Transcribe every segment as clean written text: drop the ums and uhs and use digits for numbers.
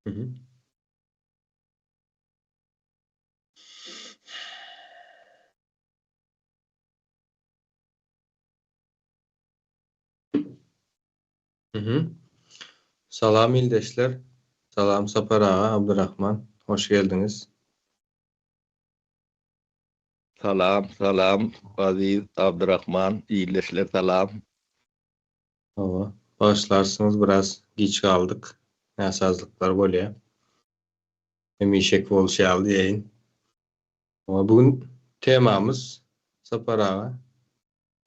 Hı hı. Hı hı. Salam ildeşler. Salam Sapar ağa, Abdurrahman. Hoş geldiniz. Salam, salam, Aziz Abdurrahman, iyileşler salam. Hava. Başlarsınız biraz geç kaldık. Nasazlıklar bolýa. Emişek bolşýaldy ýeýin. Ama bugün temamız Sapar ağa.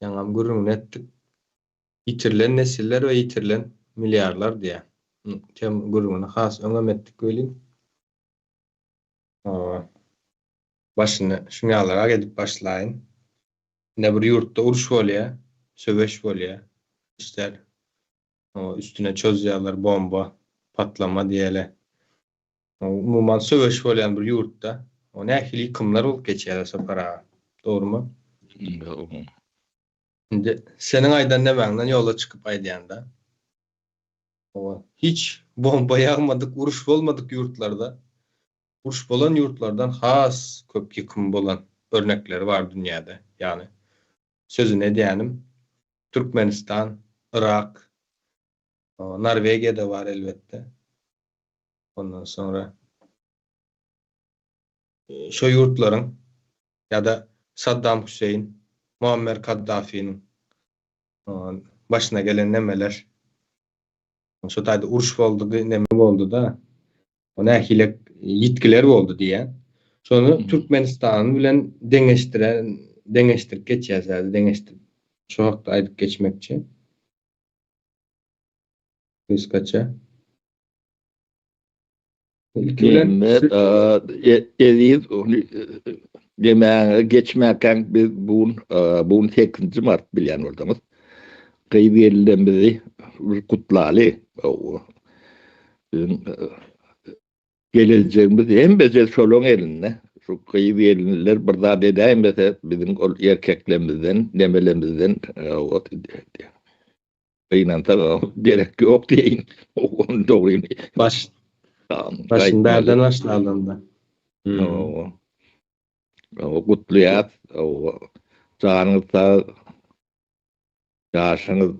Yaňam gürrüň etdik. Yitirilen nesiller ve yitirilen milyarlar diye. Tem gürrüňe has öňem etdik öýlin. Başyny şuňalara gedip başlaýyn. Ne bir yurtda uruş bolýa, söweş bolýa. İşler o üstüne çözýärler bomba, patlama diýele. Umuman söweş bolýan bir yurtda o nähili ýykymlar bolup geçýär Sapara. Dogrumy? Indi seniň aýdan nämäňden ýola çykyp aýdýanda o hiç bomba ýagmadyk, uruş bolmadyk yurtlarda, uruş bolan yurtlardan has köp ýykym bolan örnekleri var dünýäde. Ýani sözüne diýenim Türkmenistan, Irak, Norwegiýa var elbette. Ondan sonra şo yurtlaryň ýa-da Saddam Hüseyin, Muammer Kaddafi'nin başına gelen nemeler, şo taýda uruş boldy, neme boldy da, o nähile ýitkiler boldy diýen. Şonu Türkmenistan bilen deňeşdirip geçýär, deňeşdirip şo hakda aýdyp geçmekçi. Kıskaça. İlki bilen Aziz, demäňe geçmäken biz bugün 8 mart bilýän boldumuz. Gyýby bizi kutlaly. Bizim geleceğimiz hem bezel şolong elinde. Şu gyýby eliniler bir zat edäýin bese bizim ol erkeklerimizden, nemelemizden beýnanta gerek ýok diýin. Onu dogry. Başın bärden başlandığında. O kutlaýar, o janyňyzda ýaşyňyz,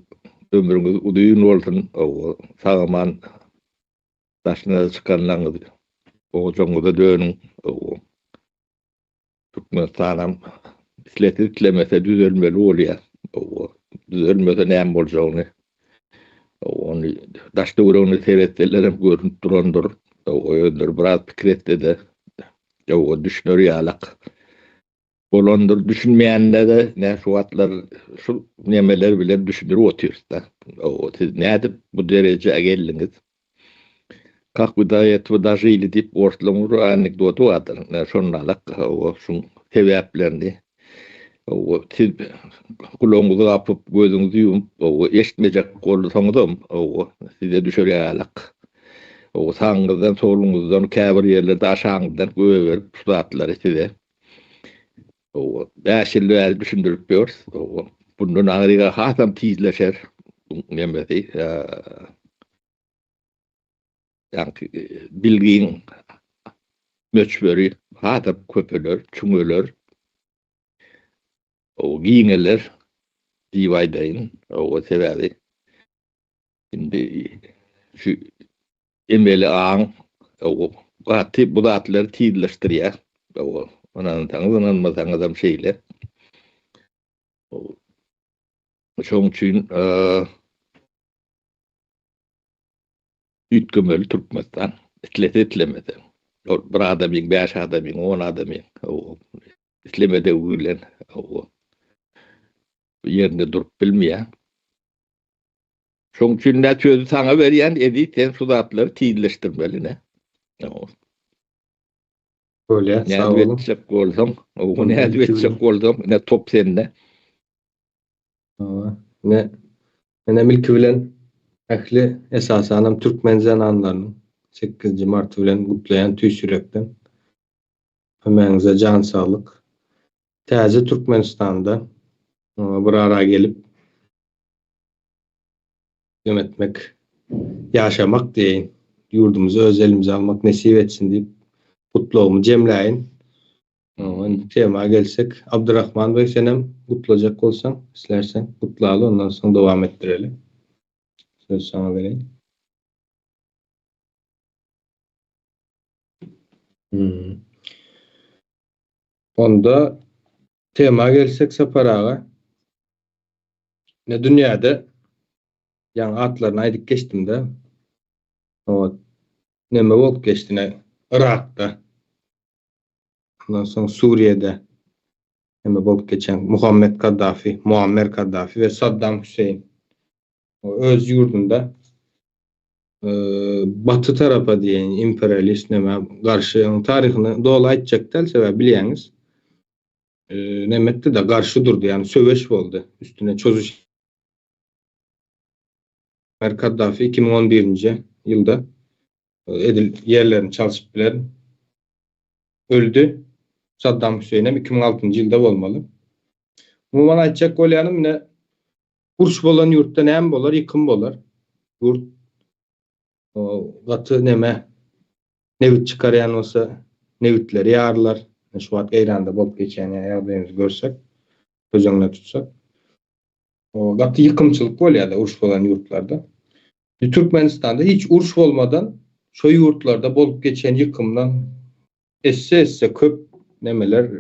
ömrüňiz udyň bolsun, o sagaman daşyna çykanlaryňyz, o joňuza dönüň, o Türkmenistanam isletiplemese düzelmeli bolýar. O düzelmese näme boljagyny, onu daşda görüňi seretseler hem görünüp durandyr. O öýder biraz pikir etdi. O düşünür ýalak. Bolandyr düşünmeýänler de näşe wagtlar şu nemeler bilen düşünür otursa. O siz nädip bu derejeye geldiňiz? Как вы до этого дожили дип ortlaňyr anekdotu wadyr. Şonalak o şuň sebäplerini o siz kulagyňyzy gapyp gözüňizi ýumyp o eşitmejek bolsaňyzam o size düşer ýalak. O saňyzdan soluňyzdan käbir ýerlerde aşaňyzdan göberip tutatlar size. O bäşilleri düşündirip ber. O bundan agyryga hasam tizleşer. Nemedi. Yani bilgiň möçberi hasam köpeler, çüňeler. O giňeler diýwaýdaýyn. O sebäbi. Indi şu emeli aň o gaty bu zatlar tizleşdirýär. O onan taňyzdan adam şeýle. Şoň üçin üýtgemeli Türkmenistan itlemede. O bir adamyň, 5 adamyň, 10 adamyň o itlemede öýlen o ýerinde durup bilmeýär. Şoň üçin näçe sözü saňa berýän edi, sen şu zatlary tizleşdirmeli ne? Bolýa, sağ Näde olun. etjek bolsam, o näde etjek bolsam, ne top sende. Ne milki bilen ähli esasanam Türkmen zananlarynyň 8 Mart bilen gutlaýan tüýsürekden hemeňize jan saglyk. Täze Türkmenistanda bir ara gelip ýömetmek, ýaşamak diýin. yurdumuzu öz elimize almak nesip etsin deyip kutluğumu cemleyin. Tema gelsek Abdurrahman Bey senem kutlacak olsan istersen kutlalı ondan sonra devam ettirelim. Söz sana vereyim. Onda tema gelsek Saparağa. Ne dünyada yani atlarına aydık geçtim de o neme bolup geçtiğine Irak'ta ondan sonra Suriye'de neme bolup geçen Muammer Kaddafi ve Saddam Hüseyin o öz yurdunda Batı tarafa diyen imperialist neme karşı tarihini doğru açacak sebep biliyorsunuz. Nemette de karşı durdu yani söveş oldu. Üstüne çözüş Kaddafi 2011. Yılda yerlerini çalışıp bilen öldü. Saddam Hüseyin'e 2006. Yılda olmalı. Bu bana açacak olyanım yine urş bolan yurtta neyem bolar, yıkım bolar. Yurt katı neme nevit çıkarayan olsa nevitleri yağarlar. Şu an İran'da bolup geçen yağdığımızı görsek, göz önüne tutsak. O katı yıkımçılık oluyor da urş bolan yurtlarda. Türkmenistan'da hiç urş olmadan şu yurtlarda bolup geçen yıkımdan esse köp nemeler,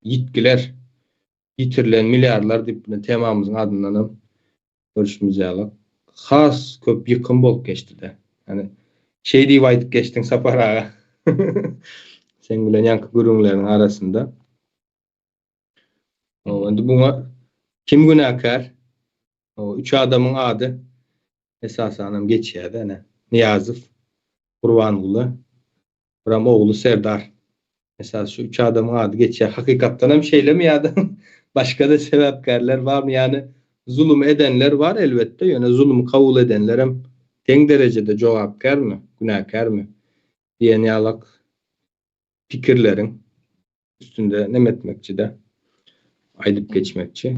yitkiler, yitirilen milyarlar dipine temamızın adından görüşümüze alıp has köp yıkım bolup geçti de. Yani şey diye aytıp geçtin Saparağa. Sen bilen yankı gurunların arasında. Şimdi buna kim günahkar? O üç adamın adı esasen geçiyor da ne? Niyazıf, Kurbanoglu, Buram oğlu Serdar. Mesela şu üç adamın adı geçiyor. Hakikaten hem şeyle mi ya da başka da sebepkarlar var mı? Yani zulüm edenler var elbette. Yani zulümü kabul edenler hem den derecede cevapkar mı? Günahkar mı? Diyen yalak fikirlerin üstünde nem etmekçi de aydıp geçmekçi.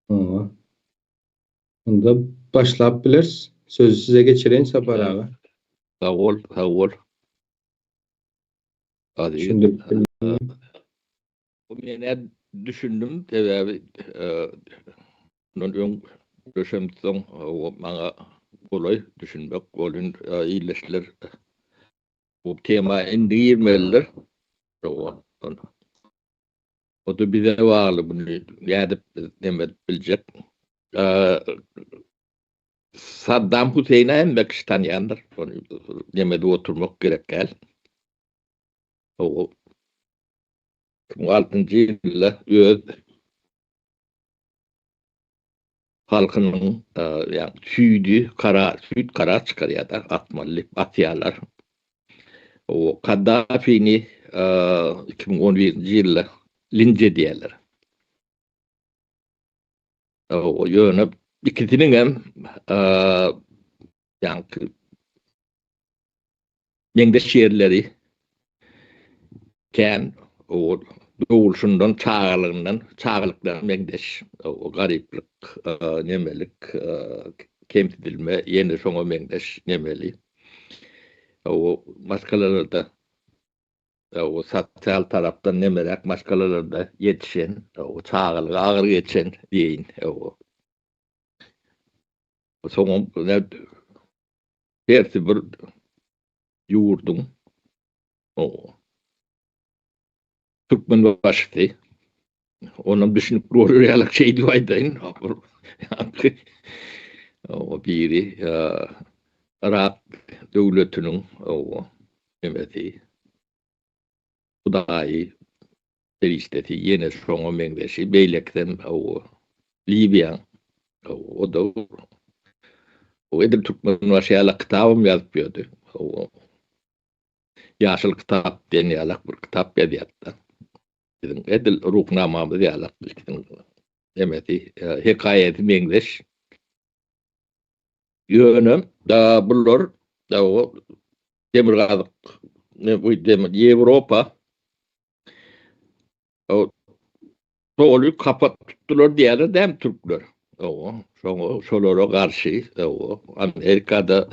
Onu da başlayıp biliriz. Sözü size geçireyim Sapar abi. Sağ ol. Hadi. Şimdi Ne düşündüm tabii onun düşündüm o bana kolay düşünmek olun iyileştiler bu tema indirmeler o da bize bağlı bunu yani demet bilecek Saddam Hüseyin'e hem Pakistan yandır demede oturmak gerek gel o 2006. Yılda öz halkının yani süt kara çıkarıyor da atmalı atyalar. O Kaddafi'ni 2011. Yılda lince diyorlar. O yönü ikisinin hem yani mendeş yerleri ken o doğuşundan çağırlıktan mendeş o gariplik nemelik kemsedilme yeni sonu mendeş nemeli o maskalarda o sosyal taraftan nemelik maskalarda yetişen o çağırlık ağır geçen deyin o sonu ne dersi bir yurdum o Türkmen başlığı onun düşünüp doğruyarak şey divaydayın o biri Irak devletinin o demeti Hudayi peristeti yeni sonu mendeşi beylekten o Libya o da o Edip Türkmen başlığı kitabım yazıyordu o yaşıl kitap deniyalak bir kitap yazıyordu. Edil ruhnamamız yalak demeti hikayeti mendeş yönüm da bulur da o demirgazık ne bu demir Avrupa o doğru kapat tuttular diye dem Türkler o şolara karşı o Amerika'da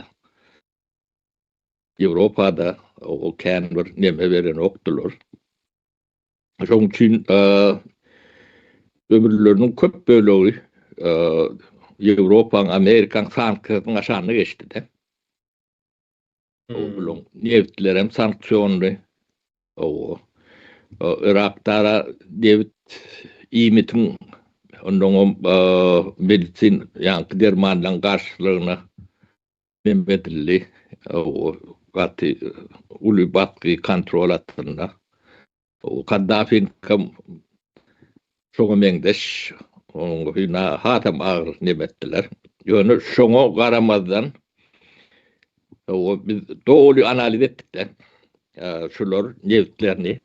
Avrupa'da o kän bir neme beren okdular. Şoň üçin ömürleriniň köp bölegi Ýewropaň, Amerikaň sanksiýasynyň aşagyna geçdi de. O bilen newitler hem sanksiýonly. O Irak'ta David İmit'in ondan meditsin yani dermanlan karşılığına memedilli o gatı ulu batkı kontrol altında o Kaddafi'nin şoňa meňdeş oňa hatam ağır nemetdiler. Ýöne şoňa garamazdan o biz doğru analiz etdik de şular newitlerini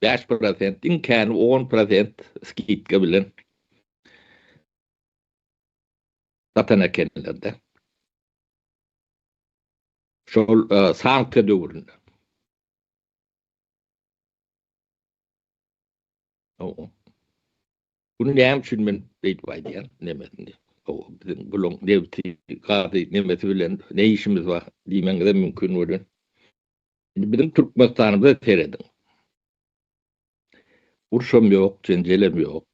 5% inkän 10% skitge bilen satan ekenlerde. Şol sanksiýa döwründe. Bunu näme üçin men beýtip aýdýan nemesinde. O bizim bulan dewti gady nemesi bilen ne işimiz var diýmeňiz de mümkin bolar. Bizim Türkmenistanymyzda teredin. Urşam ýok, jenjelem ýok.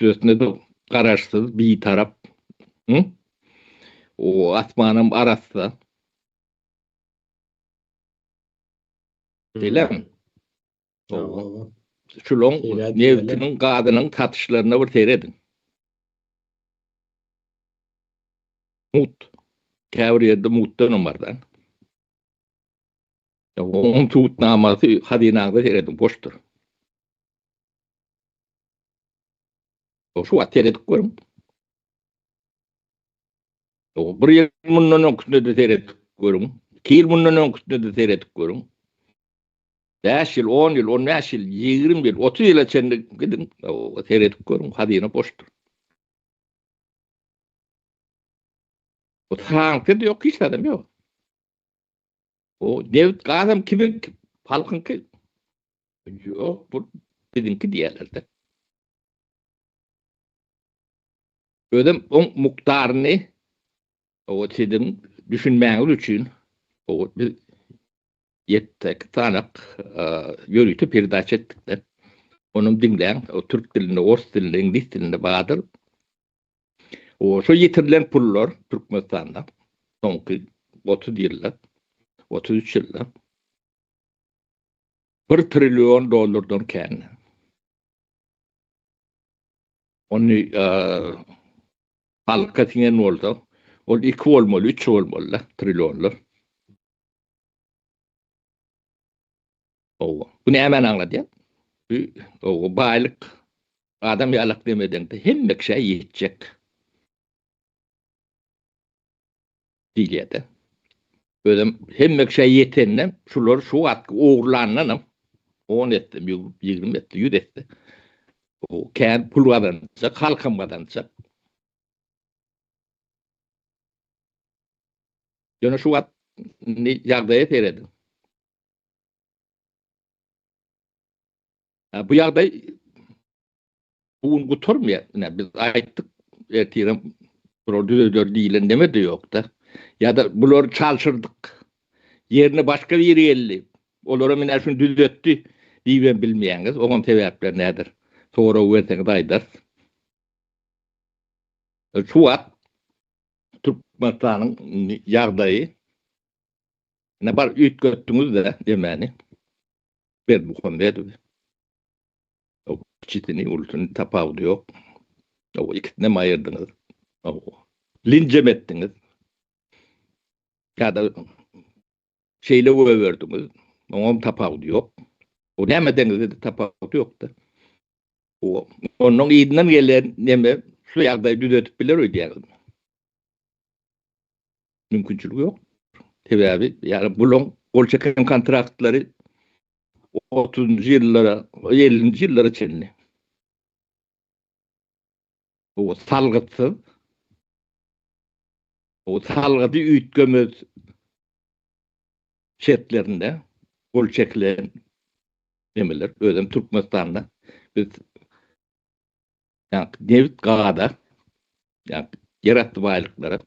Üstüne de garaşsyz bir tarap. O asmanım arasında. Dilem. Şulon nevtinin gadynyň tatyşlaryna bir teredin. Mut. Käwriyede mutdan bardan. O tut namasy hadinaňda teredin boşdur. O şu teredik görüm. O bir ýyl mundan öňküsinde de teredik görüm. 2 ýyl mundan öňküsinde de teredik görüm. 5 ýyl, 10 ýyl, 15 ýyl, 20 ýyl, 30 ýyla çendik gidin. O teredik görüm, hadyna boşdur. O sanksiýa ýok, hiç adam ýok. O dewlet gadam kimin halkynky? Ýok, bu bizimki diýerler de. Ödem on mukdaryny o çedim düşünmäňiz üçin o biz yettek tanak ýörüýti perdaç etdik de. Onuň diňden o türk dilinde, ors dilinde, ingliz dilinde badyr. O şo ýetirilen pullar Türkmenistanda soňky 30 ýylda, 33 ýylda $1 trillion kän. Onu halka tingen bolsa, ol 2 bolmaly, 3 bolmaly trilyonlar. Bu näme aňladýar? O baýlyk adam ýalyk demeden de hemme şey ýetjek. Diýilýär. Özüm hemme şey ýetende şular şu wagt ogurlananam 10 etdi, 20 etdi, 100 etdi. O kän pul gadança, halkam gadança. Ýöne şu wagt ýagdaýa teredin. Bu ýagdaý bugun guturmýar. Biz aýtdyk, ertirem prodüser diýilen neme de ýok da. Ya da bular çalşyrdyk. Ýerine başga bir ýere geldi. Olara men şunu düzeltdi diýen bilmeýäňiz. Oňam sebäpler nädir? Sonra öwrseňiz aýdar. Şu wagt Türkmenistanyň ýagdaýy ne bar üýtgetdiňiz de demäni. Bir bu konda o çitini ultun tapawdy ýok. O ikisine aýyrdyňyz. Linjem etdiňiz. Ya da şeyle öwerdiniz. Oňam tapawdy ýok. O näme deňiz de tapawdy ýok da. Onuň ýydynyň gelen neme şu ýagdaýy düzeltip biler öýdýär. Mümkinçiligi ýok. Sebäbi ýa-ni bulan gol çeken kontraktları 30 ýyllara, 50 ýyllara çenli. O salgytsy o salgydy üýtgemez şertlerinde gol çekilen nemeler özüm Türkmenistanda biz yani devlet gada yani yaratdı baýlyklara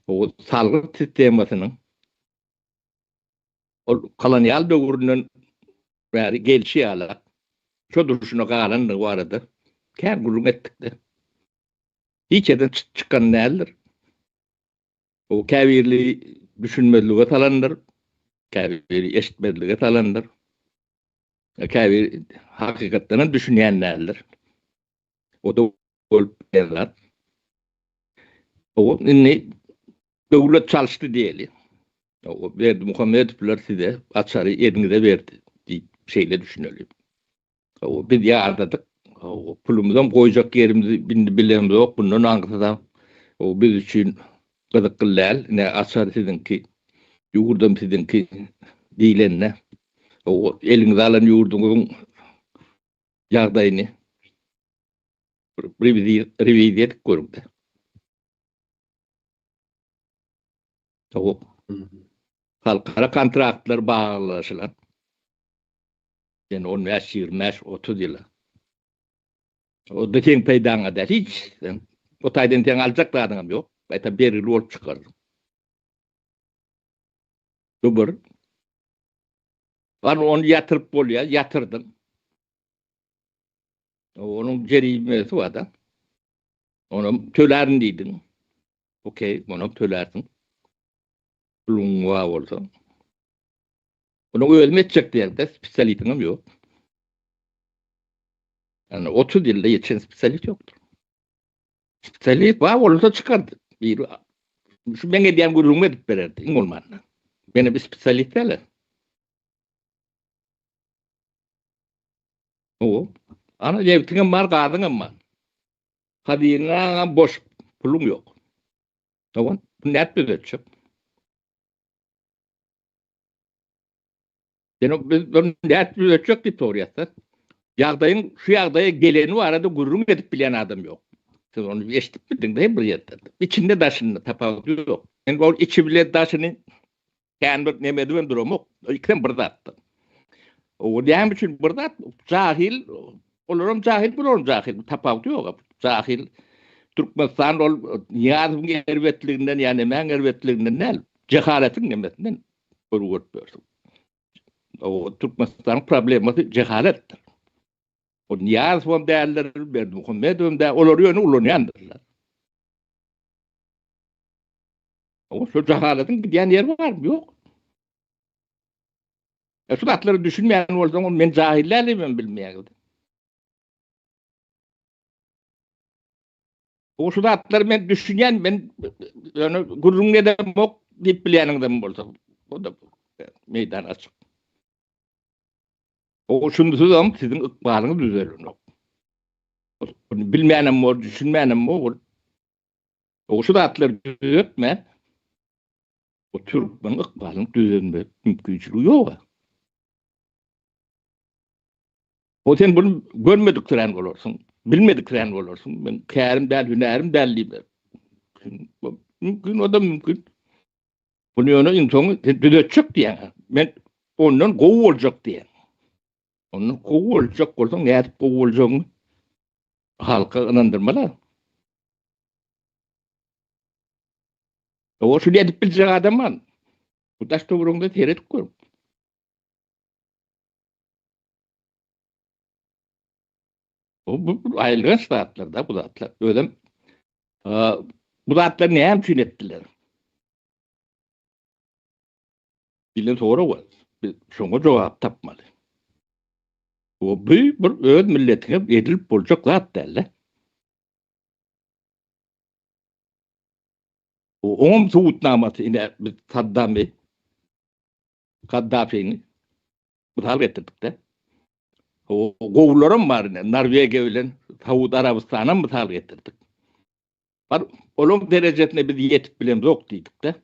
O salgı sistemasının o kolonyal döwründen bäri gelişi ýaly şu duruşuna galanlygy barada kän gurrun etdik-de. Hiç eden çıkan nädir? O käbirli düşünmezlige talandyr, käbirli eşitmezlige talandyr. Käbir hakykatdan düşünýän nädir? O da bolup berler. O inni döwlet çalışdy diýeli. O berdi Muhammedowler size açary elinize berdi diýip şeýle düşünelim. O biz ýardadyk. O pulumyzdan goýjak ýerimizi bilýän ýok. Bundan aňyrsam o biz üçin gyzyklylar ne açary sizinki ýurdum sizinki diýlenne. O elinize alan ýurduňyň ýagdaýyny revizit edip görüňde. O halkara kontraktlar bağlaşylar. Yani 15, 20, 30 ýyl. O da teň peýdaňa da hiç. O taýdan teň aljaklarym ýok. Baýta berili bolup çykar. Bu bir. Onu ýatyryp bolýar, ýatyrdyň. Onuň jerimesi var da. Onu tölärin diýdiň. Okey, onu tölersin. Pulun var bolsa. Onu ölmetjek diýerde spesialiteňim ýok. Yani 30 ýylda ýetişen spesialit ýokdur. Spesialit var bolsa çykardy. Bir şu meňe diýen gurrun edip bererdi, iň bolmanda. Mene bir spesialit däl. O ana ýewtiňem bar gadyňam bar. Hadyňa boş pulum ýok. Tamam, net düzeltçip. Yani biz net düzeltçik diýip soraýatlar. Ýagdaýyň şu ýagdaýa geleni arada gurrun edip bilen adam ýok. Siz onu eşitip bildin de bir ýerde. İçinde daşyny tapawut ýok. Yani bu içi bile daşyny kändir nemedibem duramok. İkden bir zatdy. O diýen üçin bir zat jahil, olaram jahil, bolam jahil, tapawut ýok. Jahil Türkmenistan ol ýazgyň erbetliginden ýani men erbetliginden näl? Jehaletin nemetinden görüp berdim. O Türkmenistan problemasy cehaletdir. O niyaz von däller berdi Muhammedowem da olar ýöne ulanýandylar. O şu cehaletin gidýän ýeri barmy? Ýok. Şu atlary düşünmeýän bolsam men jahillerimi bilmeýän. O şu atlary men düşünýän men ýöne gurrun edem bok diýip bilýäningden bolsam. O da meýdan açyk. O şundusuzam sizin ykbalyňyz düzelýär. Onu bilmeýänem bol, düşünmeýänem bol. O şu atlary düzeltme. O Türkmen ykbalyny düzeltmek mümkinçiligi ýok. O sen bunu görmediklerin bolarsyň, bilmediklerin bolarsyň. Men kärim däl, hünerim däl diýip. Mümkin o da mümkin. Bunu ýöne insan düzeltjek diýen. Men ondan gowy boljak diýen. Onu gowy boljak bolsaň näde gowy boljagyny halka inandyrmalar. O şu edip biljek adamman. Bu taş töwrüňde teretip gör. O bu aýylgan ştatlarda bu zatlar ödem bu zatlar näme üçin etdiler? Bilen soňra var. Şoňa jogap tapmaly. O bir öz milletine edilip boljak zat däl. O suutnamasy ine Saddam'ı Kaddafi'ni mutal ettirdik de. O gowlaram bar ine Norvegiýa bilen Saudi Arabistana mutal ettirdik. Bar olum derejesine biz ýetip bilen ýok diýdik de.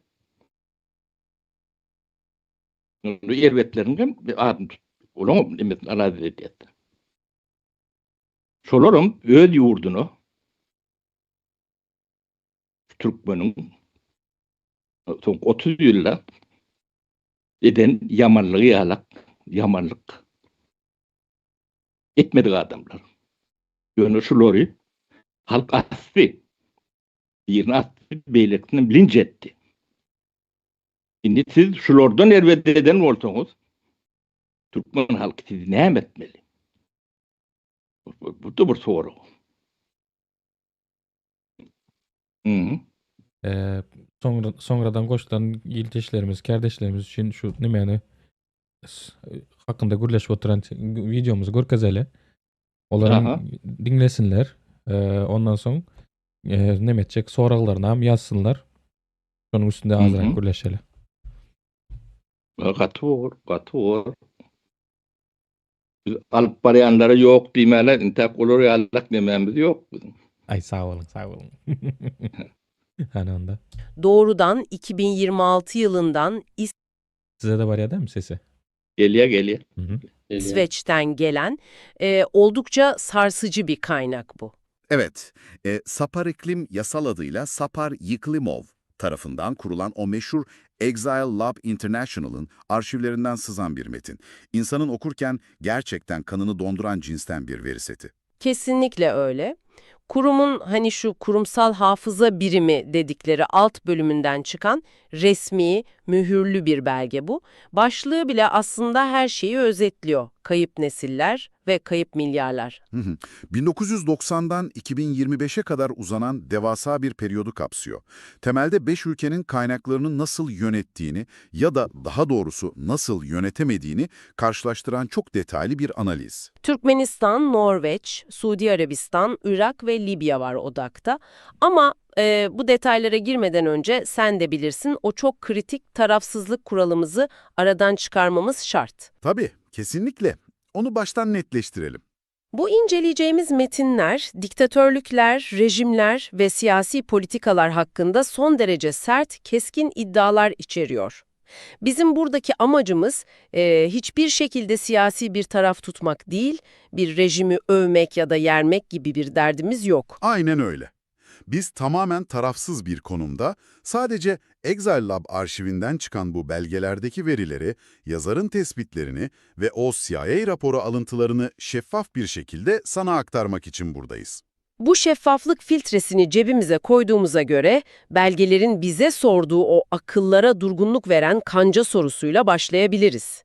Bu erbetlerini adım olum nimet alazy etdi. Şolarum öz ýurduny Türkmeniň son 30 ýylda eden yamanlygy ýalak, yamanlyk etmedik adamlar. Ýöne şolary halk asty, ýerine beylikini bilinç etdi. Şimdi siz şulardan elbette eden olsanız, Türkmen halkı sizi näme etmeli? Bu da bir soru. Hı. Sonradan koşulan ildeşlerimiz, kardeşlerimiz için şu nimeni hakkında gürleşip oturan videomuzu görkezeli. Olaran Aha. dinlesinler. Ondan soň neme etjek soraglaryny ham yazsınlar. Şonun üstünde azrak gürleşeli. Gaty. Biz alıp barayanlara yok diýmäler, intäk olar ýalyk dememiz yok. Ay sağ olun, sağ olun. Hani onda. Doğrudan 2026 yılından Size de var ya değil mi sesi? Geliyor. Hı hı. İsveç'ten gelen oldukça sarsıcı bir kaynak bu. Evet, Sapar İklim yasal adıyla Sapar Yıklimov tarafından kurulan o meşhur Exile Lab International'ın arşivlerinden sızan bir metin. İnsanın okurken gerçekten kanını donduran cinsten bir veri seti. Kesinlikle öyle. Kurumun hani şu kurumsal hafıza birimi dedikleri alt bölümünden çıkan resmi, mühürlü bir belge bu. Başlığı bile aslında her şeyi özetliyor. Kayıp nesiller ve kayıp milyarlar. 1990'dan 2025'e kadar uzanan devasa bir periyodu kapsıyor. Temelde 5 ülkenin kaynaklarını nasıl yönettiğini ya da daha doğrusu nasıl yönetemediğini karşılaştıran çok detaylı bir analiz. Türkmenistan, Norveç, Suudi Arabistan, Irak ve Libya var odakta. Ama bu detaylara girmeden önce sen de bilirsin o çok kritik tarafsızlık kuralımızı aradan çıkarmamız şart. Tabii, kesinlikle. Onu baştan netleştirelim. Bu inceleyeceğimiz metinler, diktatörlükler, rejimler ve siyasi politikalar hakkında son derece sert, keskin iddialar içeriyor. Bizim buradaki amacımız hiçbir şekilde siyasi bir taraf tutmak değil, bir rejimi övmek ya da yermek gibi bir derdimiz yok. Aynen öyle. Biz tamamen tarafsız bir konumda sadece Exile Lab arşivinden çıkan bu belgelerdeki verileri, yazarın tespitlerini ve o CIA raporu alıntılarını şeffaf bir şekilde sana aktarmak için buradayız. Bu şeffaflık filtresini cebimize koyduğumuza göre belgelerin bize sorduğu o akıllara durgunluk veren kanca sorusuyla başlayabiliriz.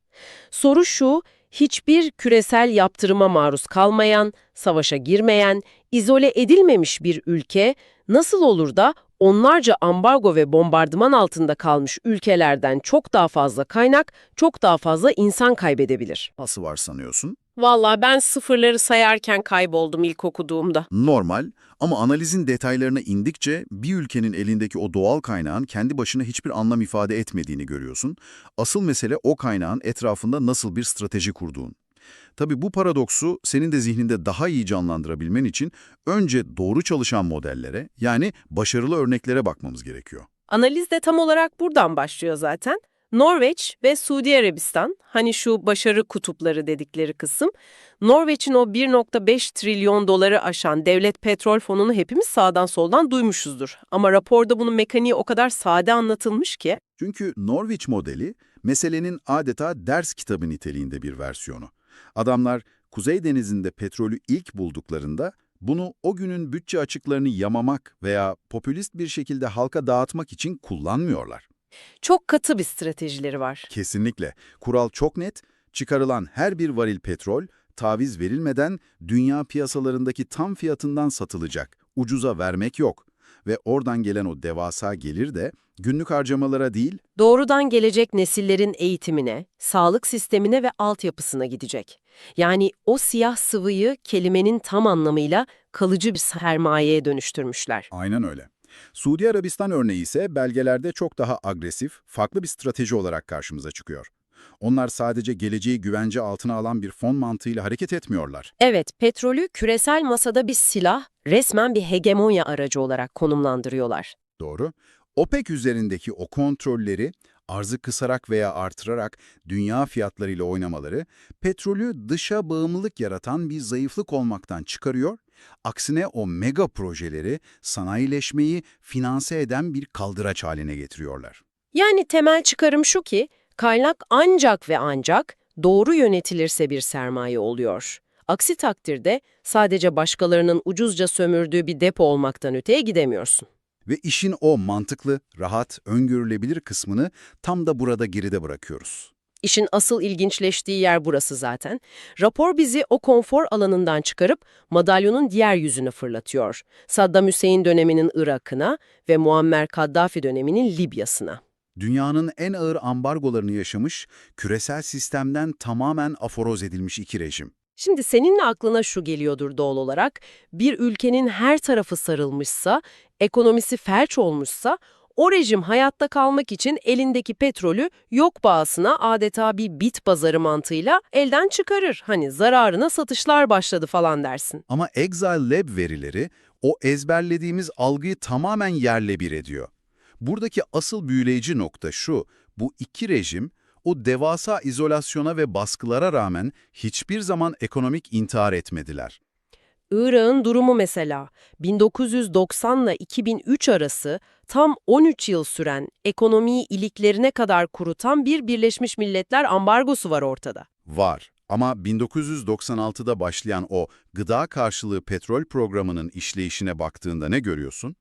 Soru şu, hiçbir küresel yaptırıma maruz kalmayan, savaşa girmeyen, izole edilmemiş bir ülke nasıl olur da onlarca ambargo ve bombardıman altında kalmış ülkelerden çok daha fazla kaynak, çok daha fazla insan kaybedebilir? Nasıl var sanıyorsun? Vallahi ben sıfırları sayarken kayboldum ilk okuduğumda. Normal ama analizin detaylarına indikçe bir ülkenin elindeki o doğal kaynağın kendi başına hiçbir anlam ifade etmediğini görüyorsun. Asıl mesele o kaynağın etrafında nasıl bir strateji kurduğun. Tabii bu paradoksu senin de zihninde daha iyi canlandırabilmen için önce doğru çalışan modellere, yani başarılı örneklere bakmamız gerekiyor. Analiz de tam olarak buradan başlıyor zaten. Norveç ve Suudi Arabistan, hani şu başarı kutupları dedikleri kısım, Norveç'in o 1,5 trilyon doları aşan devlet petrol fonunu hepimiz sağdan soldan duymuşuzdur. Ama raporda bunun mekaniği o kadar sade anlatılmış ki. Çünkü Norveç modeli meselenin adeta ders kitabı niteliğinde bir versiyonu. Adamlar Kuzey Denizi'nde petrolü ilk bulduklarında bunu o günün bütçe açıklarını yamamak veya popülist bir şekilde halka dağıtmak için kullanmıyorlar. Çok katı bir stratejileri var. Kesinlikle. Kural çok net. Çıkarılan her bir varil petrol, taviz verilmeden dünya piyasalarındaki tam fiyatından satılacak. Ucuza vermek yok. Ve oradan gelen o devasa gelir de günlük harcamalara değil, Doğrudan gelecek nesillerin eğitimine, sağlık sistemine ve altyapısına gidecek. Yani o siyah sıvıyı kelimenin tam anlamıyla kalıcı bir sermayeye dönüştürmüşler. aynen öyle. Suudi Arabistan örneği ise belgelerde çok daha agresif, farklı bir strateji olarak karşımıza çıkıyor. Onlar sadece geleceği güvence altına alan bir fon mantığıyla hareket etmiyorlar. Evet, petrolü küresel masada bir silah, resmen bir hegemonya aracı olarak konumlandırıyorlar. Doğru. OPEC üzerindeki o kontrolleri, arzı kısarak veya artırarak dünya fiyatlarıyla oynamaları, petrolü dışa bağımlılık yaratan bir zayıflık olmaktan çıkarıyor, aksine o mega projeleri, sanayileşmeyi finanse eden bir kaldıraç haline getiriyorlar. Yani temel çıkarım şu ki, kaynak ancak ve ancak doğru yönetilirse bir sermaye oluyor. Aksi takdirde sadece başkalarının ucuzca sömürdüğü bir depo olmaktan öteye gidemiyorsun. Ve işin o mantıklı, rahat, öngörülebilir kısmını tam da burada geride bırakıyoruz. İşin asıl ilginçleştiği yer burası zaten. Rapor bizi o konfor alanından çıkarıp madalyonun diğer yüzünü fırlatıyor. Saddam Hüseyin döneminin Irak'ına ve Muammer Kaddafi döneminin Libya'sına. Dünyanın en ağır ambargolarını yaşamış, küresel sistemden tamamen aforoz edilmiş iki rejim. Şimdi seninle aklına şu geliyordur doğal olarak, bir ülkenin her tarafı sarılmışsa, ekonomisi felç olmuşsa, o rejim hayatta kalmak için elindeki petrolü yok pahasına adeta bir bit pazarı mantığıyla elden çıkarır. Hani zararına satışlar başladı falan dersin. Ama Exile Lab verileri o ezberlediğimiz algıyı tamamen yerle bir ediyor. Buradaki asıl büyüleyici nokta şu, bu iki rejim o devasa izolasyona ve baskılara rağmen hiçbir zaman ekonomik intihar etmediler. Irak'ın durumu mesela 1990 ile 2003 arası tam 13 yıl süren ekonomiyi iliklerine kadar kurutan bir Birleşmiş Milletler ambargosu var ortada. Var ama 1996'da başlayan o gıda karşılığı petrol programının işleyişine baktığında ne görüyorsun?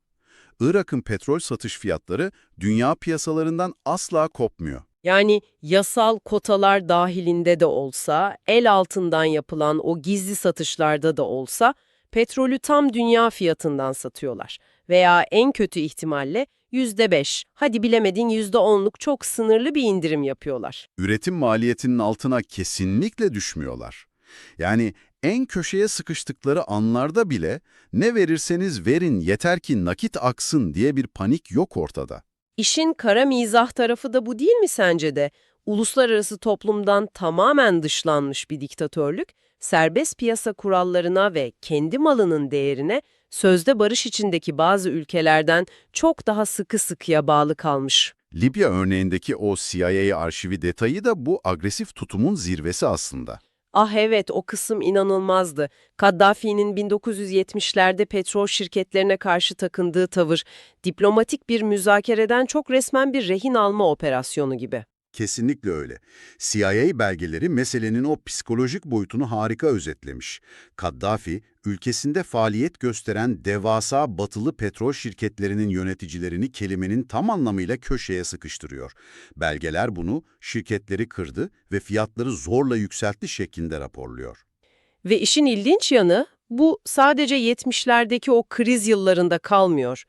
Irak'ın petrol satış fiyatları dünya piyasalarından asla kopmuyor. Yani yasal kotalar dahilinde de olsa, el altından yapılan o gizli satışlarda da olsa petrolü tam dünya fiyatından satıyorlar. Veya en kötü ihtimalle %5, hadi bilemedin %10'luk çok sınırlı bir indirim yapıyorlar. Üretim maliyetinin altına kesinlikle düşmüyorlar. Yani en köşeye sıkıştıkları anlarda bile ne verirseniz verin yeter ki nakit aksın diye bir panik yok ortada. İşin kara mizah tarafı da bu değil mi sence de? Uluslararası toplumdan tamamen dışlanmış bir diktatörlük, serbest piyasa kurallarına ve kendi malının değerine sözde barış içindeki bazı ülkelerden çok daha sıkı sıkıya bağlı kalmış. Libya örneğindeki o CIA arşivi detayı da bu agresif tutumun zirvesi aslında. Ah evet, o kısım inanılmazdı. Kaddafi'nin 1970'lerde petrol şirketlerine karşı takındığı tavır, diplomatik bir müzakereden çok resmen bir rehin alma operasyonu gibi. Kesinlikle öyle. CIA belgeleri meselenin o psikolojik boyutunu harika özetlemiş. Kaddafi, ülkesinde faaliyet gösteren devasa batılı petrol şirketlerinin yöneticilerini kelimenin tam anlamıyla köşeye sıkıştırıyor. Belgeler bunu, şirketleri kırdı ve fiyatları zorla yükseltti şeklinde raporluyor. Ve işin ilginç yanı, bu sadece 70'lerdeki o kriz yıllarında kalmıyor.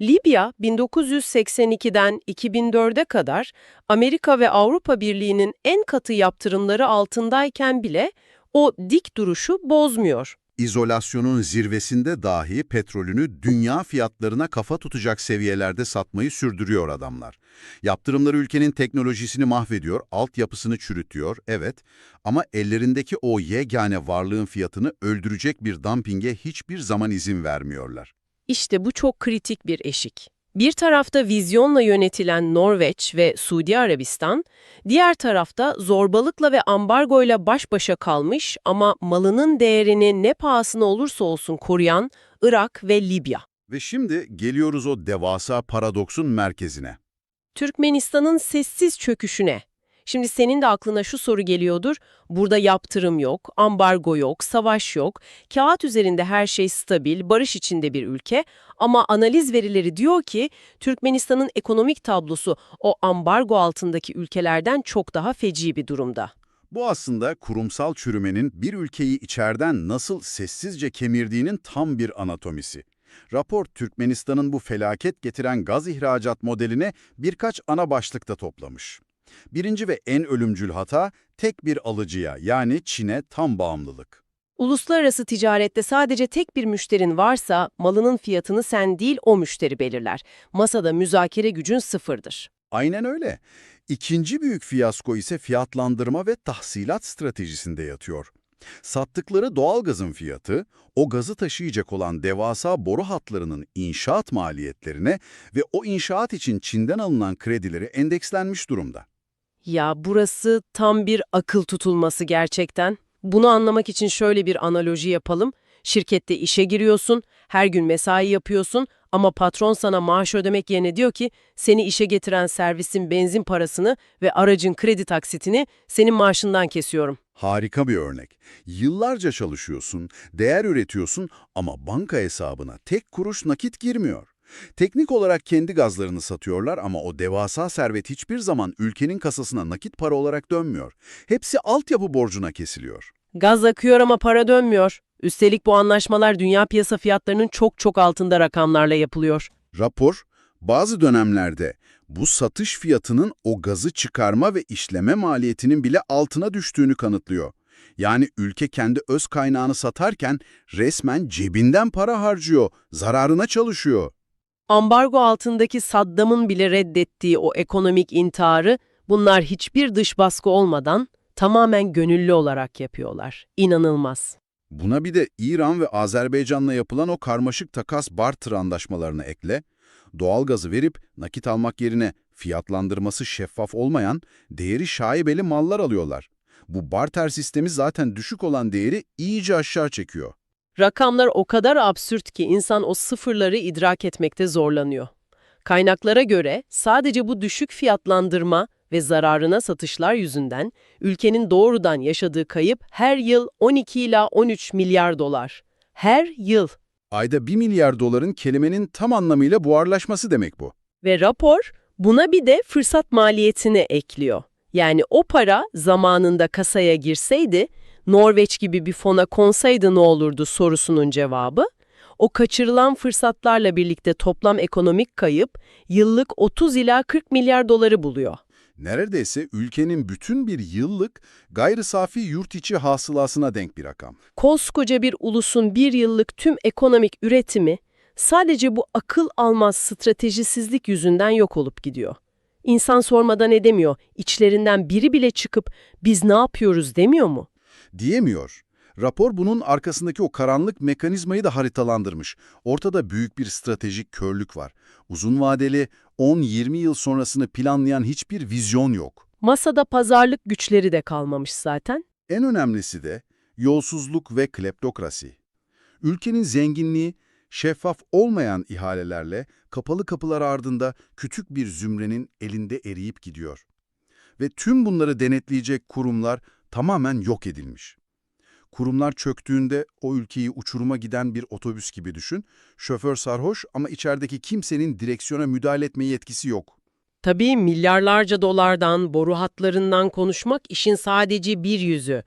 Libya 1982'den 2004'e kadar Amerika ve Avrupa Birliği'nin en katı yaptırımları altındayken bile o dik duruşu bozmuyor. İzolasyonun zirvesinde dahi petrolünü dünya fiyatlarına kafa tutacak seviyelerde satmayı sürdürüyor adamlar. Yaptırımları ülkenin teknolojisini mahvediyor, altyapısını çürütüyor, evet. Ama ellerindeki o yegane varlığın fiyatını öldürecek bir dumpinge hiçbir zaman izin vermiyorlar. İşte bu çok kritik bir eşik. Bir tarafta vizyonla yönetilen Norveç ve Suudi Arabistan, diğer tarafta zorbalıkla ve ambargoyla baş başa kalmış ama malının değerini ne pahasına olursa olsun koruyan Irak ve Libya. Ve şimdi geliyoruz o devasa paradoksun merkezine. Türkmenistan'ın sessiz çöküşüne. Şimdi senin de aklına şu soru geliyordur. Burada yaptırım yok, ambargo yok, savaş yok. Kağıt üzerinde her şey stabil, barış içinde bir ülke. Ama analiz verileri diyor ki Türkmenistan'ın ekonomik tablosu o ambargo altındaki ülkelerden çok daha feci bir durumda. Bu aslında kurumsal çürümenin bir ülkeyi içeriden nasıl sessizce kemirdiğinin tam bir anatomisi. Rapor, Türkmenistan'ın bu felaket getiren gaz ihracat modeline birkaç ana başlıkta toplamış. Birinci ve en ölümcül hata, tek bir alıcıya yani Çin'e tam bağımlılık. Uluslararası ticarette sadece tek bir müşterin varsa malının fiyatını sen değil o müşteri belirler. Masada müzakere gücün sıfırdır. Aynen öyle. İkinci büyük fiyasko ise fiyatlandırma ve tahsilat stratejisinde yatıyor. Sattıkları doğalgazın fiyatı, o gazı taşıyacak olan devasa boru hatlarının inşaat maliyetlerine ve o inşaat için Çin'den alınan kredileri endekslenmiş durumda. Ya burası tam bir akıl tutulması gerçekten. Bunu anlamak için şöyle bir analoji yapalım. Şirkette işe giriyorsun, her gün mesai yapıyorsun ama patron sana maaş ödemek yerine diyor ki seni işe getiren servisin benzin parasını ve aracın kredi taksitini senin maaşından kesiyorum. Harika bir örnek. Yıllarca çalışıyorsun, değer üretiyorsun ama banka hesabına tek kuruş nakit girmiyor. Teknik olarak kendi gazlarını satıyorlar ama o devasa servet hiçbir zaman ülkenin kasasına nakit para olarak dönmüyor. Hepsi altyapı borcuna kesiliyor. Gaz akıyor ama para dönmüyor. Üstelik bu anlaşmalar dünya piyasa fiyatlarının çok çok altında rakamlarla yapılıyor. Rapor, bazı dönemlerde bu satış fiyatının o gazı çıkarma ve işleme maliyetinin bile altına düştüğünü kanıtlıyor. Yani ülke kendi öz kaynağını satarken resmen cebinden para harcıyor, zararına çalışıyor. Ambargo altındaki Saddam'ın bile reddettiği o ekonomik intiharı bunlar hiçbir dış baskı olmadan tamamen gönüllü olarak yapıyorlar. İnanılmaz. Buna bir de İran ve Azerbaycan'la yapılan o karmaşık takas barter anlaşmalarını ekle, doğalgazı verip nakit almak yerine fiyatlandırması şeffaf olmayan, değeri şaibeli mallar alıyorlar. Bu barter sistemi zaten düşük olan değeri iyice aşağı çekiyor. Rakamlar o kadar absürt ki insan o sıfırları idrak etmekte zorlanıyor. Kaynaklara göre sadece bu düşük fiyatlandırma ve zararına satışlar yüzünden ülkenin doğrudan yaşadığı kayıp her yıl 12 ila 13 milyar dolar. Her yıl. Ayda 1 milyar doların kelimenin tam anlamıyla buharlaşması demek bu. Ve rapor buna bir de fırsat maliyetini ekliyor. Yani o para zamanında kasaya girseydi, Norveç gibi bir fona konsaydı ne olurdu sorusunun cevabı, o kaçırılan fırsatlarla birlikte toplam ekonomik kayıp yıllık 30 ila 40 milyar doları buluyor. Neredeyse ülkenin bütün bir yıllık gayri safi yurt içi hasılasına denk bir rakam. Koskoca bir ulusun bir yıllık tüm ekonomik üretimi sadece bu akıl almaz stratejisizlik yüzünden yok olup gidiyor. İnsan sormadan edemiyor, içlerinden biri bile çıkıp biz ne yapıyoruz demiyor mu? Diyemiyor. Rapor bunun arkasındaki o karanlık mekanizmayı da haritalandırmış. Ortada büyük bir stratejik körlük var. Uzun vadeli 10-20 yıl sonrasını planlayan hiçbir vizyon yok. Masada pazarlık güçleri de kalmamış zaten. En önemlisi de yolsuzluk ve kleptokrasi. Ülkenin zenginliği şeffaf olmayan ihalelerle kapalı kapılar ardında küçük bir zümrenin elinde eriyip gidiyor. Ve tüm bunları denetleyecek kurumlar tamamen yok edilmiş. Kurumlar çöktüğünde o ülkeyi uçuruma giden bir otobüs gibi düşün. Şoför sarhoş ama içerideki kimsenin direksiyona müdahale etme yetkisi yok. Tabii milyarlarca dolardan, boru hatlarından konuşmak işin sadece bir yüzü.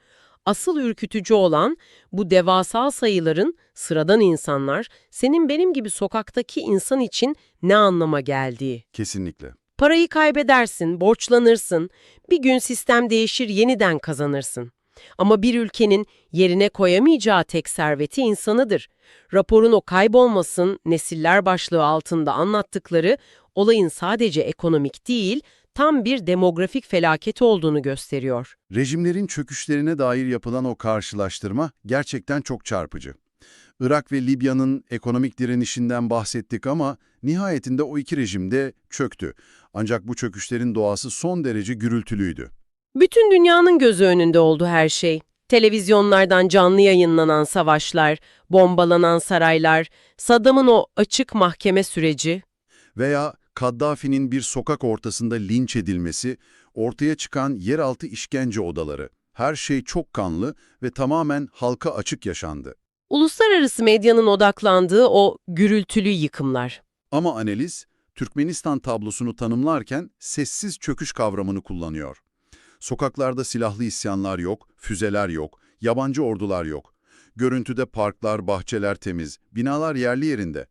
Asıl ürkütücü olan bu devasa sayıların sıradan insanlar, senin benim gibi sokaktaki insan için ne anlama geldiği. Kesinlikle. Parayı kaybedersin, borçlanırsın, bir gün sistem değişir, yeniden kazanırsın. Ama bir ülkenin yerine koyamayacağı tek serveti insanıdır. Raporun o kaybolmasın nesiller başlığı altında anlattıkları olayın sadece ekonomik değil, tam bir demografik felaket olduğunu gösteriyor. Rejimlerin çöküşlerine dair yapılan o karşılaştırma gerçekten çok çarpıcı. Irak ve Libya'nın ekonomik direnişinden bahsettik ama nihayetinde o iki rejim de çöktü. Ancak bu çöküşlerin doğası son derece gürültülüydü. Bütün dünyanın gözü önünde oldu her şey. Televizyonlardan canlı yayınlanan savaşlar, bombalanan saraylar, Saddam'ın o açık mahkeme süreci. Veya Kaddafi'nin bir sokak ortasında linç edilmesi, ortaya çıkan yeraltı işkence odaları. Her şey çok kanlı ve tamamen halka açık yaşandı. Uluslararası medyanın odaklandığı o gürültülü yıkımlar. Ama analiz, Türkmenistan tablosunu tanımlarken sessiz çöküş kavramını kullanıyor. Sokaklarda silahlı isyanlar yok, füzeler yok, yabancı ordular yok. Görüntüde parklar, bahçeler temiz, binalar yerli yerinde.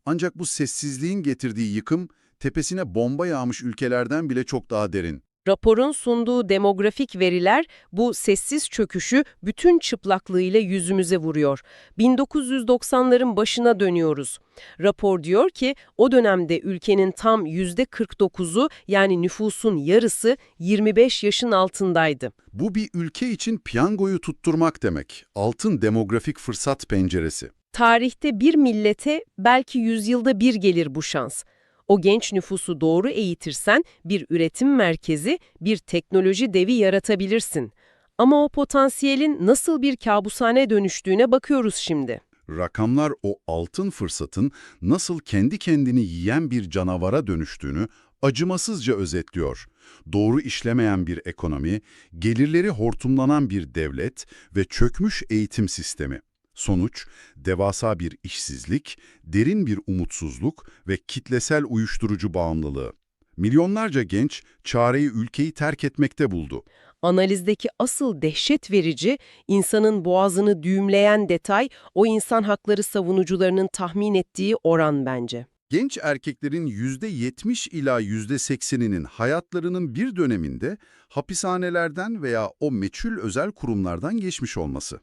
Ancak bu sessizliğin getirdiği yıkım, tepesine bomba yağmış ülkelerden bile çok daha derin. Raporun sunduğu demografik veriler bu sessiz çöküşü bütün çıplaklığıyla yüzümüze vuruyor. 1990'ların başına dönüyoruz. Rapor diyor ki o dönemde ülkenin tam %49'u yani nüfusun yarısı 25 yaşın altındaydı. Bu bir ülke için piyangoyu tutturmak demek. Altın demografik fırsat penceresi. Tarihte bir millete belki yüzyılda bir gelir bu şans. O genç nüfusu doğru eğitirsen bir üretim merkezi, bir teknoloji devi yaratabilirsin. Ama o potansiyelin nasıl bir kabushane dönüştüğüne bakıyoruz şimdi. Rakamlar o altın fırsatın nasıl kendi kendini yiyen bir canavara dönüştüğünü acımasızca özetliyor. Doğru işlemeyen bir ekonomi, gelirleri hortumlanan bir devlet ve çökmüş eğitim sistemi. Sonuç, devasa bir işsizlik, derin bir umutsuzluk ve kitlesel uyuşturucu bağımlılığı. Milyonlarca genç çareyi ülkeyi terk etmekte buldu. Analizdeki asıl dehşet verici, insanın boğazını düğümleyen detay, o insan hakları savunucularının tahmin ettiği oran bence. Genç erkeklerin %70 ila %80'inin hayatlarının bir döneminde hapishanelerden veya o meçhul özel kurumlardan geçmiş olması.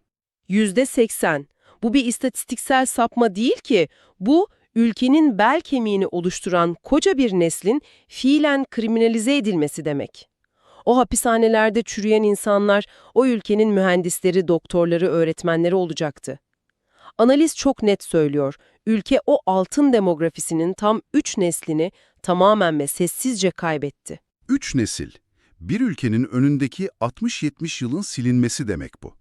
%80. Bu bir istatistiksel sapma değil ki. Bu, ülkenin bel kemiğini oluşturan koca bir neslin fiilen kriminalize edilmesi demek. O hapishanelerde çürüyen insanlar, o ülkenin mühendisleri, doktorları, öğretmenleri olacaktı. Analiz çok net söylüyor. Ülke o altın demografisinin tam 3 neslini tamamen ve sessizce kaybetti. 3 nesil. Bir ülkenin önündeki 60-70 yılın silinmesi demek bu.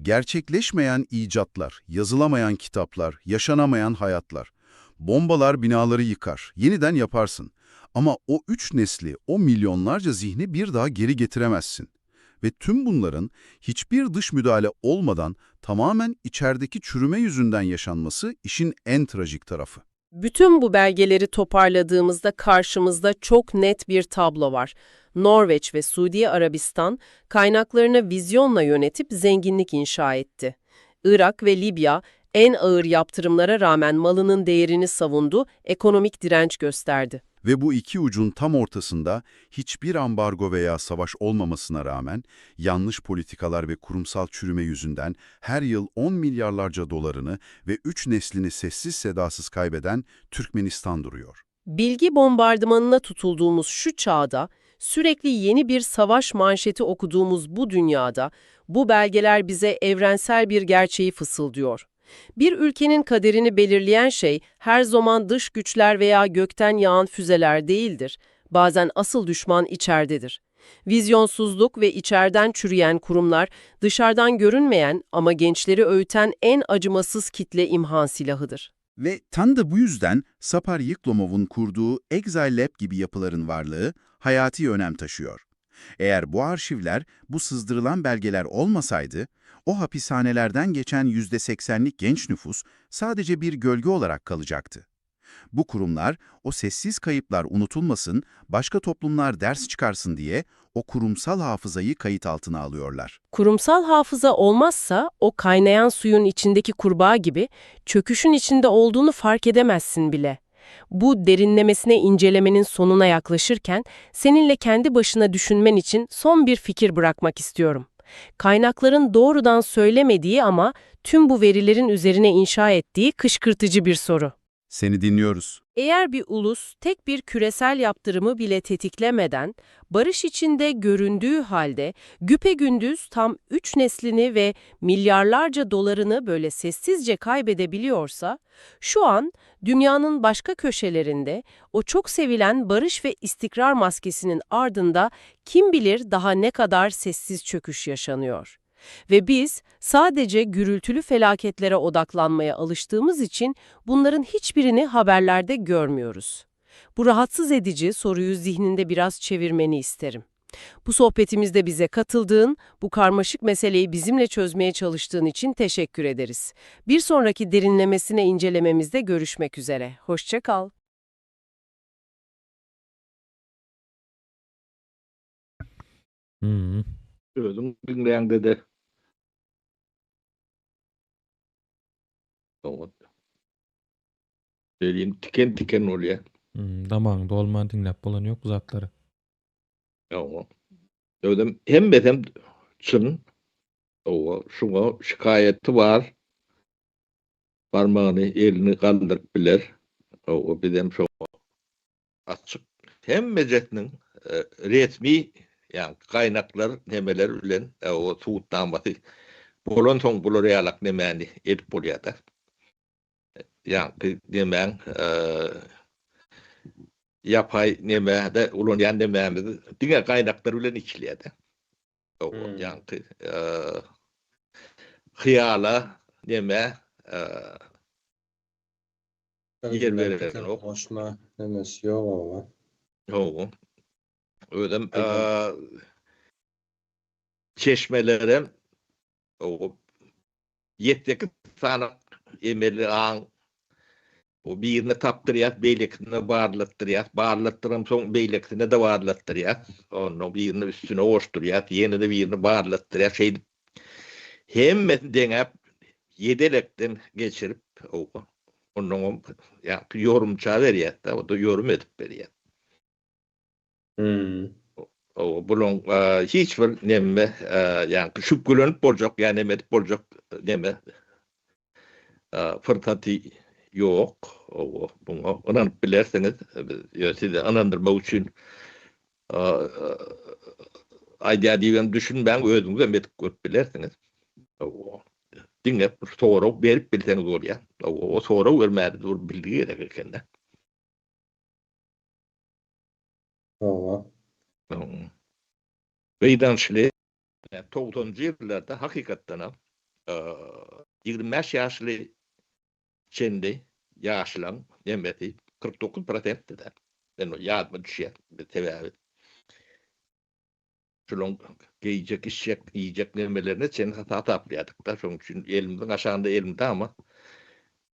Gerçekleşmeyen icatlar, yazılamayan kitaplar, yaşanamayan hayatlar. Bombalar binaları yıkar, yeniden yaparsın. Ama o 3 nesli, o milyonlarca zihni bir daha geri getiremezsin. Ve tüm bunların hiçbir dış müdahale olmadan tamamen içerideki çürüme yüzünden yaşanması işin en trajik tarafı. Bütün bu belgeleri toparladığımızda karşımızda çok net bir tablo var. Norveç ve Suudi Arabistan kaynaklarını vizyonla yönetip zenginlik inşa etti. Irak ve Libya en ağır yaptırımlara rağmen malının değerini savundu, ekonomik direnç gösterdi. Ve bu iki ucun tam ortasında hiçbir ambargo veya savaş olmamasına rağmen yanlış politikalar ve kurumsal çürüme yüzünden her yıl 10 milyarlarca dolarını ve 3 neslini sessiz sedasız kaybeden Türkmenistan duruyor. Bilgi bombardımanına tutulduğumuz şu çağda, sürekli yeni bir savaş manşeti okuduğumuz bu dünyada, bu belgeler bize evrensel bir gerçeği fısıldıyor. Bir ülkenin kaderini belirleyen şey her zaman dış güçler veya gökten yağan füzeler değildir. Bazen asıl düşman içeridedir. Vizyonsuzluk ve içeriden çürüyen kurumlar, dışarıdan görünmeyen ama gençleri öğüten en acımasız kitle imha silahıdır. Ve tam da bu yüzden Sapar Yıklomov'un kurduğu Exile Lab gibi yapıların varlığı hayati önem taşıyor. Eğer bu arşivler, bu sızdırılan belgeler olmasaydı, o hapishanelerden geçen %80'lik genç nüfus sadece bir gölge olarak kalacaktı. Bu kurumlar, o sessiz kayıplar unutulmasın, başka toplumlar ders çıkarsın diye o kurumsal hafızayı kayıt altına alıyorlar. Kurumsal hafıza olmazsa o kaynayan suyun içindeki kurbağa gibi çöküşün içinde olduğunu fark edemezsin bile. Bu derinlemesine incelemenin sonuna yaklaşırken seninle kendi başına düşünmen için son bir fikir bırakmak istiyorum. Kaynakların doğrudan söylemediği ama tüm bu verilerin üzerine inşa ettiği kışkırtıcı bir soru. Seni dinliyoruz. Eğer bir ulus tek bir küresel yaptırımı bile tetiklemeden, barış içinde göründüğü halde güpegündüz tam 3 neslini ve milyarlarca dolarını böyle sessizce kaybedebiliyorsa, şu an dünyanın başka köşelerinde o çok sevilen barış ve istikrar maskesinin ardında kim bilir daha ne kadar sessiz çöküş yaşanıyor. Ve biz sadece gürültülü felaketlere odaklanmaya alıştığımız için bunların hiçbirini haberlerde görmüyoruz. Bu rahatsız edici soruyu zihninde biraz çevirmeni isterim. Bu sohbetimizde bize katıldığın, bu karmaşık meseleyi bizimle çözmeye çalıştığın için teşekkür ederiz. Bir sonraki derinlemesine incelememizde görüşmek üzere. Hoşça kal. Özüm dinleýäňde de Söyleyeyim, tiken tiken oluyor. Damağında olmayan dinlep bolan yok bu zatları. Ama ödüm hem çın o şuna şikayeti var. Parmağını elini kaldırıp biler. O bizim şu açık hem mezetinin resmi yani kaynaklar nemeler bilen o tuğutnaması bolon ton bulu realak nemeni edip bolýar. Yani demen yapay neme de ulan nememiz diňe kaynaklar bilen içilýär. O yani hıyala neme yer verilen o. Hoşma demesi yok ama. O. Ödem çeşmelere o Yetteki sana emeli ağın o birini taptırıyat, beylekini bağırlattırıyat, bağırlattırım son beylekini de bağırlattırıyat, onu birini üstüne oşturuyat, yeni de birini bağırlattırıyat, şey hem denep yedelekten geçirip onun ya yorumça veriyat da o da yorum edip veriyat. O bunun hiçbir nemme yani şüphelenip bolacak yani emet bolacak nemme fırsatı yok. O bunu anlayıp bilerseniz size anlandırmak için idea diyen düşün ben özünüze medik görüp bilersiniz. O dinle soru verip bilseniz olur ya. O soru vermedi dur bildiği gerek kendine. Beydançlı 90'cı yıllarda hakikaten 25 yaşlı şimdi yaşlan demeti 49% de ben o yadma düşer bir tevavi. Şunun giyecek, işecek, yiyecek nemelerine sen hata taplayadık da. Şunun için elimden aşağında elimde ama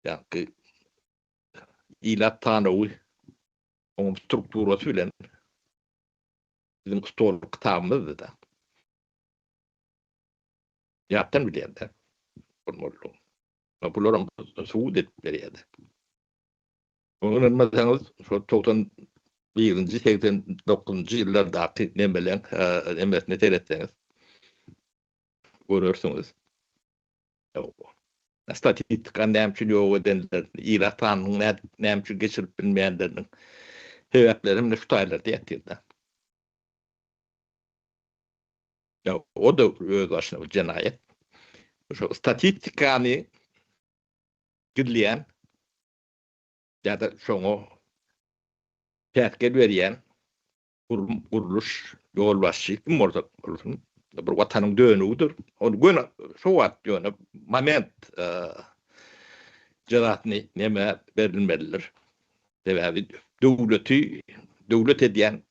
yani ilat tanığı onun strukturasıyla bizim stoluk tamamladı da. Yaptan bilen de. Bunların suud ettikleri yerde. Onun mesela şu 91. 89. yıllardaki nemelen nemesine seyrettiniz. Görürsünüz. Statistik anlamçı yok edenler, İratan'ın nemçü geçirip bilmeyenlerin sebeplerini şu taylarda yattırdı. O da öz başına bir cinayet. Şu statistikanı gizleyen ya da şunu terk veriyen kuruluş yolbaşı kim olsun bir vatanın dönüğüdür. Onu gün şu vat yönü moment cerahatini neme verilmelidir. Sebebi devlet ediyen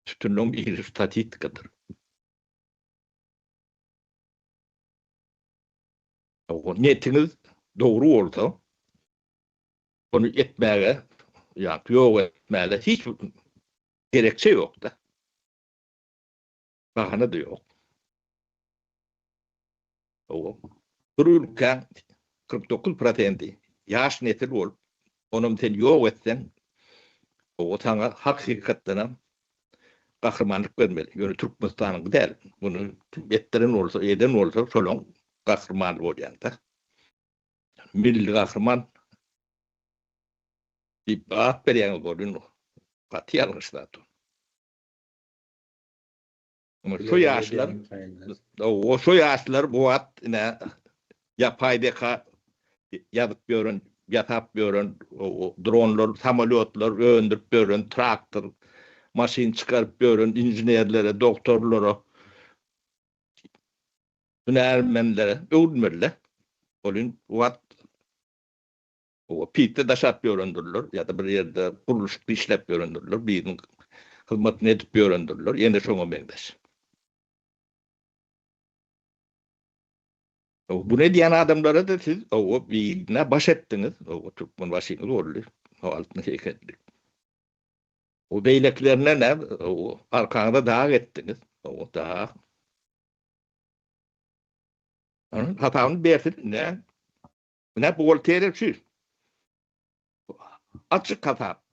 tütünün bir statistikadır. O niyetiniz doğru olsa onu etmeye yani yok etmeye hiç gerekçe yok da. Bahane de yok. O dururken 49% yaş nesil olup onun sen yok etsen o sana hakikaten kahramanlık vermeli. Yani Türkmenistan'ın değil. Bunu ettiren olsa, eden olsa solon kahraman olacaksın da. Milli kahraman bir bağıt veren golün katı yanlışlar. Ama şu yaşlar o şu yaşlar bu at ne yapaydeka yadıp görün, yatap görün, o dronlar, samolotlar öndürüp görün, traktör, maşin çıkarıp görün, injinerlere, doktorlara, hünermenlere, öldürürler. Olun what o pitte daşap göründürler ya da bir yerde kuruluş işlep göründürler. Birinin hizmetini edip göründürler. Yine şuna bendeş. Bu ne diyen adamlara da siz o birine baş ettiniz. O Türkmen başını oldu. O altını heykelli. O beyleklerine ne? O arkanda dağ ettiniz. O dağ. Hatanın bersin ne? Ne bu voltere şu. Açık hata.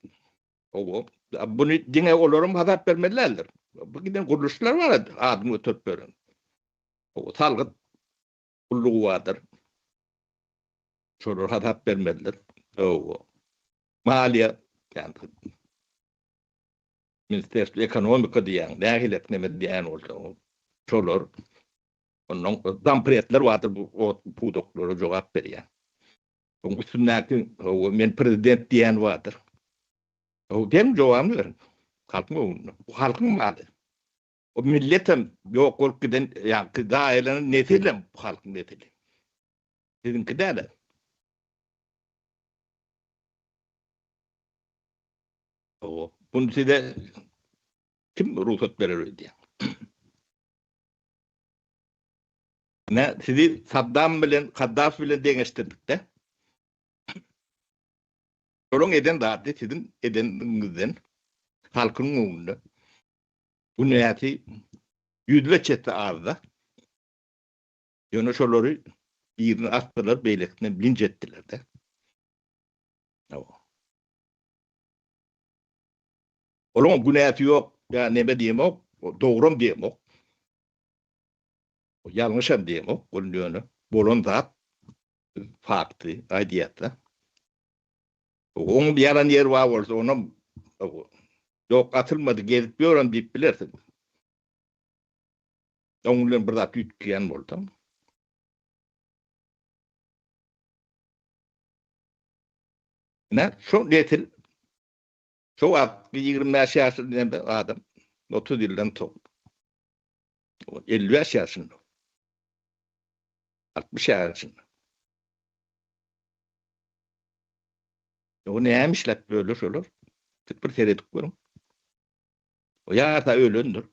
O bunu dine olurum hata vermelilerdir. Bu giden kuruluşlar var adım ötüp verin. O salgıt kulluğu vardır. Şurur hata vermelidir. O maliye yani Ministerstvo Ekonomika diyen, dahil etmeme diyen olsa şurur. Onun zampretler vardır bu doktoru cevap veriyen. Onun üstündeki men prezident diyen vardır. O benim cevabımı verin. Halkın onu. Bu halkın malı. O milletim yok olup giden yani dairenin netilim bu halkın netili. Sizinki de öyle. Bunu size kim ruhsat verir diye. Ne sizi Saddam bilen Kaddafi bilen deňeşdirdik de. Şolun eden dağıtı sizin edeninizden halkın öňünde. Bu näti yüzle çete arda. Ýöne şolary birini attılar, beýlekden linç etdiler de. Oğlum bu näti ýok. Ya neme diýmek? Dogrum diýmek. Ýalňyşam diýmek. Onun ýöne. Bolan zat fakty, aýdýatda. Oňa bir yalan yer var bolsa ona ýok atylmady, gezip ýören diýip bilersin. Oňdan bir zat ýitken boldum. Ne? Şu netil şu 20 ýaşynda adam 30 ýyldan top. 50 ýaşynda. 60 ýaşynda. O nämişlep böyle şolar? Bir seredip görüm. O ýa-da ölendür.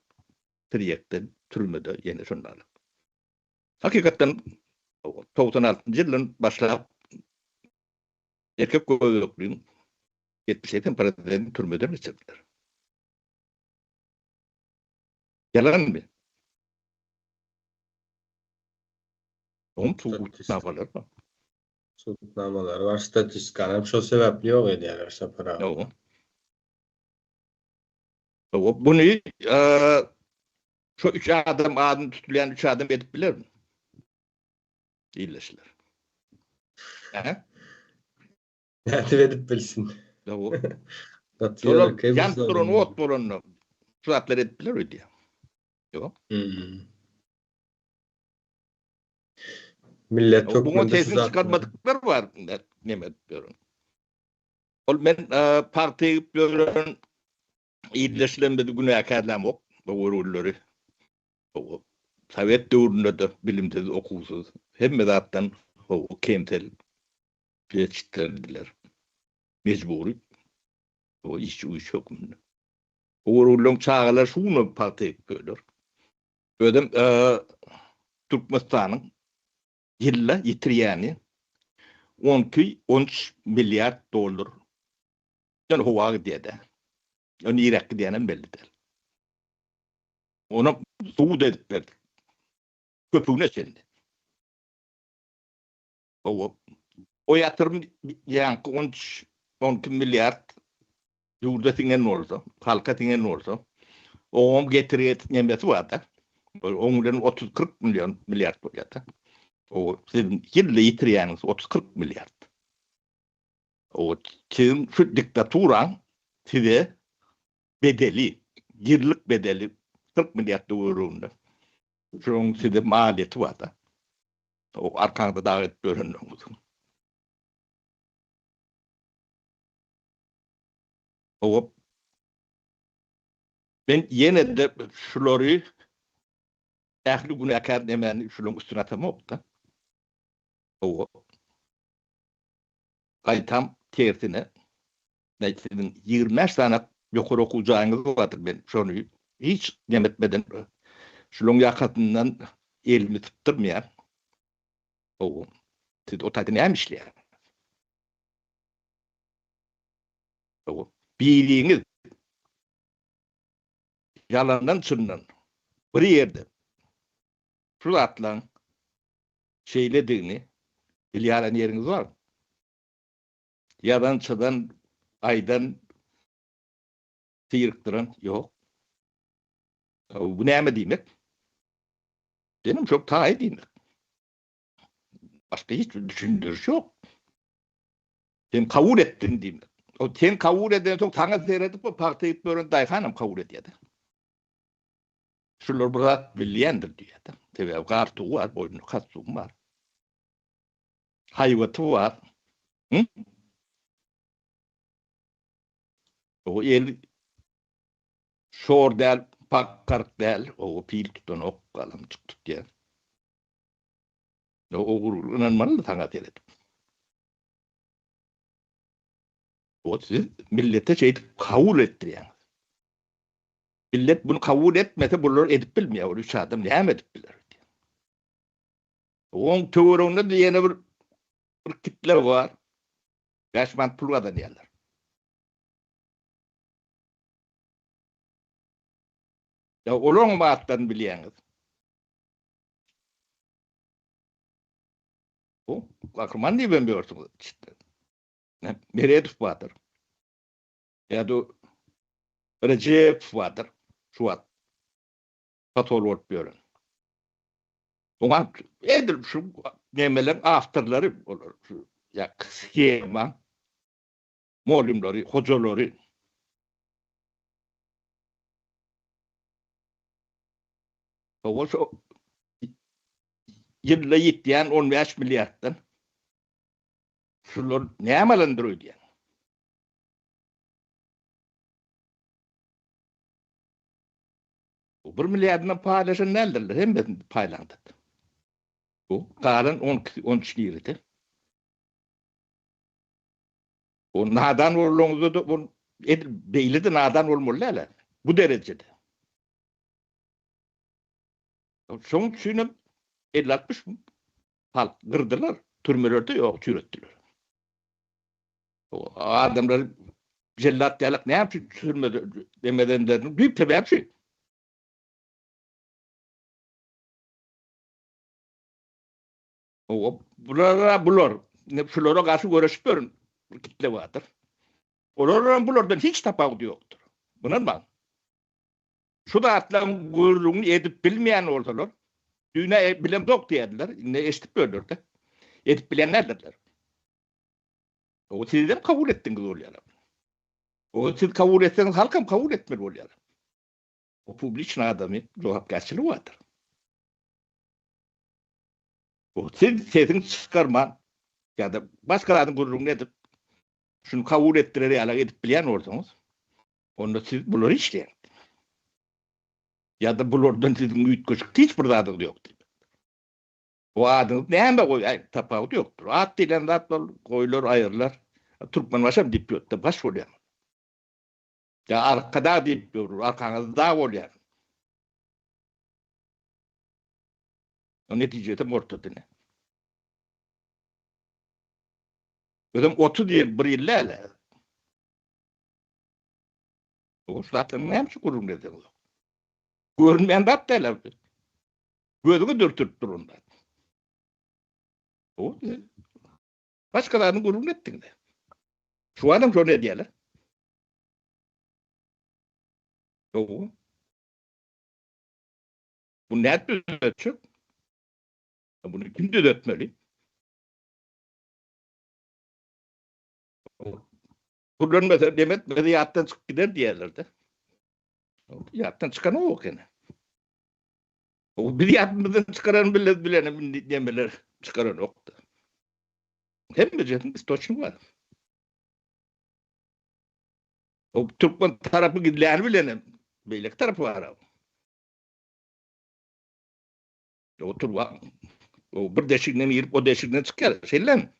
Tiriyekden, türmede ýene şonlar. Hakykatdan 96-njy ýyldan başlap erkek gözlüklüğün 70'den paradan türmeden geçirdiler. Yalan mı? Onun tutnamalar mı? Tutnamalar var, statistikany şo sebäpli ýok edýär şapara. Yok. Bunu şu 3 adam tutulayan 3 adam edip bilir mi? İyileştiler. Näde edip bilsin. Yok. Batýar, Yan durun, ot bolanyny. Şu atlar edip bilir öýdi. Yok. Millet Bu tökmende tesin çıkarmadıklar var. Neme diyorum. Ol men partiýe görän iyileşilenmedi günäkärläm ok. Bu urulary. O Sovet döwründe de bilimsiz, okusuz. Hemme zatdan o kemtel geçtirdiler. Mecburi. O iş uýuş yok. Urulun çağalar şunu partiýe görür. Ödem Türkmenistanyň ýylla ýitirýäni 13 milyar dollar. Yani hovağa diýede. Yani Irak diýenem bellidir. Ona suud edip berdik. Köpüğüne çeldi. O yatırım yankı 12 milyar ýurda tiňen bolsa, halka tiňen bolsa, oňam getirýet nemesi var da. Oňdan 30-40 milyar bolýar. O sizin ýylla ýitirýäniz 30-40 milyar. O kim şu diktaturan size bedeli, ýyllyk bedeli 40 milyar eurony. Şoň size maliyeti var da. O arkaňda dagat görünýär. O ben ýene de şolary ähli günäkär demeni şolaryň üstüne atamok da. O gaýtam tersine näçeden 20 sanaty ýokary okujagyňyz bardyr, ben şonu hiç demetmeden şolaryň ýakatyndan elimi tutturmaýar. O siz o taýda näme işleýär? O biliğiniz yalandan çınlan bir yerde şu atlan şeylediğini bilýän ýeriniz var mı? Yadan çıdan aydan sıyırktıran yok. Bu näme diýmek? Benim çok taýy diýmek. Başka hiç düşündürüş yok. Sen kabul ettin diýmek. O sen kabul eden çok taňa seyredip bu partiýe bören daýhanam kabul edýär. Şular birat bilýändir diýär. Tebe garty var, boynuny kassugy var. Haýwaty var. O el şor del, pakkart del, o pil tutan ok kalam çıktı diye. O gurulundan malı taňa teredip. O siz millete şey kabul ettirýär. Millet bunu kabul etmese bular edip bilmeýär. Üç adam näme edip biler? Oň töwerinde ýene bir kitle var. Gaşman pulgadan ýerler. Ya olaň maatdan bilýäňiz. O Kahraman diýip bilýärsiňiz işte. Meredip batyr. Ya da Recep batyr. Şu wagt. Patol bolup ýören. Oňa edil şu nemeler awtorlary bolar. Ya schema, molimlary, hojalary. O şu ýylla ýetýän 15 milliarddan şular nämelendirýär? O 1 milliarddan paýlaşan nälerdir? Hemme paýlandy. Bu galan 13 ýerdi. O nadan bolmagyňyzy da bu beýlidi nadan bolmaly. Bu derejede. Şoň üçin 50-60 halk gırdılar, türmelerde yok, çürüttüler. O adamlar cellat diýerler, näme üçin türmede demedenlerini büyük sebäp şu. O bular ne şulara garşy görüşip görün kitle wadyr. Bulardan hiç tapawdy ýokdur. Bunan bak. Şu da atlan gurulunu edip bilmeyen olsalar, düğüne bilem yok diýerler, ne eşitip bölürler. Edip bilenlerdirler. O sizden kabul ettiňiz bolýar. O siz kabul etseňiz halkam kabul etmeli bolýar. O publiçna adamy jogapkärçiligi wadyr. O siz sesini çıkarman ya da başkalarının gururunu edip şunu kabul ettireri ala edip bilen olsanız onda siz buları işleyin. Ya da bulardan sizin üyütküçük hiç bir adı yoktur. O adınız näme koy tapawdy yoktur. At dilen atlar koylar ayırlar. Türkmen başam dip ýotda baş bolýar. Ya arkada dip ýörür, arkaňyzda bolýar. O netijede mortadyny. Özüm 30 ýyl bir ýyl o zaten näme şu gurulun edýär. Görünmeyen dat derler. Gözünü dürtüp durunda. O başkalarının gururunu ettin de. Şu adam şöyle diýerler. O bu näde düzeltçik? Bunu kim düzeltmeli? Bunların mesela demet mediyattan çıkıp gider diýerler. Yattan çıkan o gene. O bir yatmadan çıkaran bilen demeler çıkaran oktu. Hem bir istoçun var. O Türkmen tarafı gidilen bilen beylek tarafı var. O turva o bir deşikden girip o deşikden çıkar. Şeylen.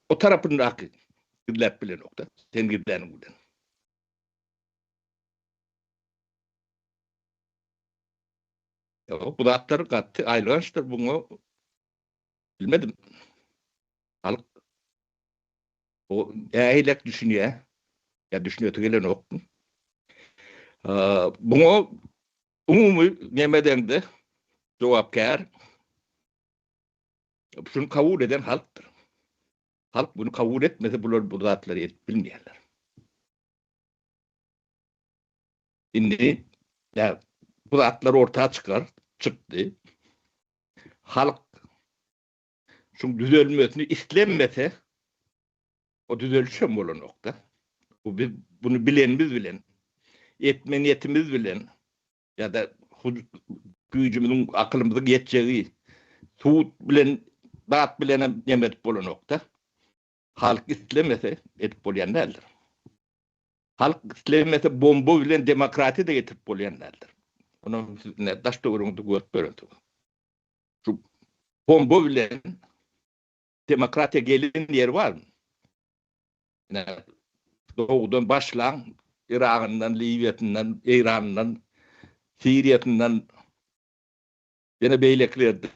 O tarafın hakkı gidilen bilen oktu. Sen gidilen bilen. Bu da atları kattı, ayrılanıştır bunu bilmedim. Halk o eylek düşünüyor. Ya düşünüyor tügelen oktu. Bunu umumi yemeden de cevapkar şunu kabul eden halktır. Halk bunu kabul etmese bu zatları bilmeyenler. Şimdi ya bu zatlar ortaya çıktı. Halk şunun düzelmesini istenmese o düzelişem olan nokta. Bunu bilen, etmeniyetimiz bilen ya da gücümüzün aklımızın yeteceği suut bilen, dağıt bilen yemet olan nokta. Halk istemese etip bolyanlardır. Halk istemese bomba bilen demokrati de getirip bolyanlardır. Onun ne daş doğrunu göt görüntü. Şu bomba bilen demokratiya gelin yer var mı? Yani doğudan başlan Irak'ından, Libya'dan, İran'dan, Suriye'den yine beyleklerde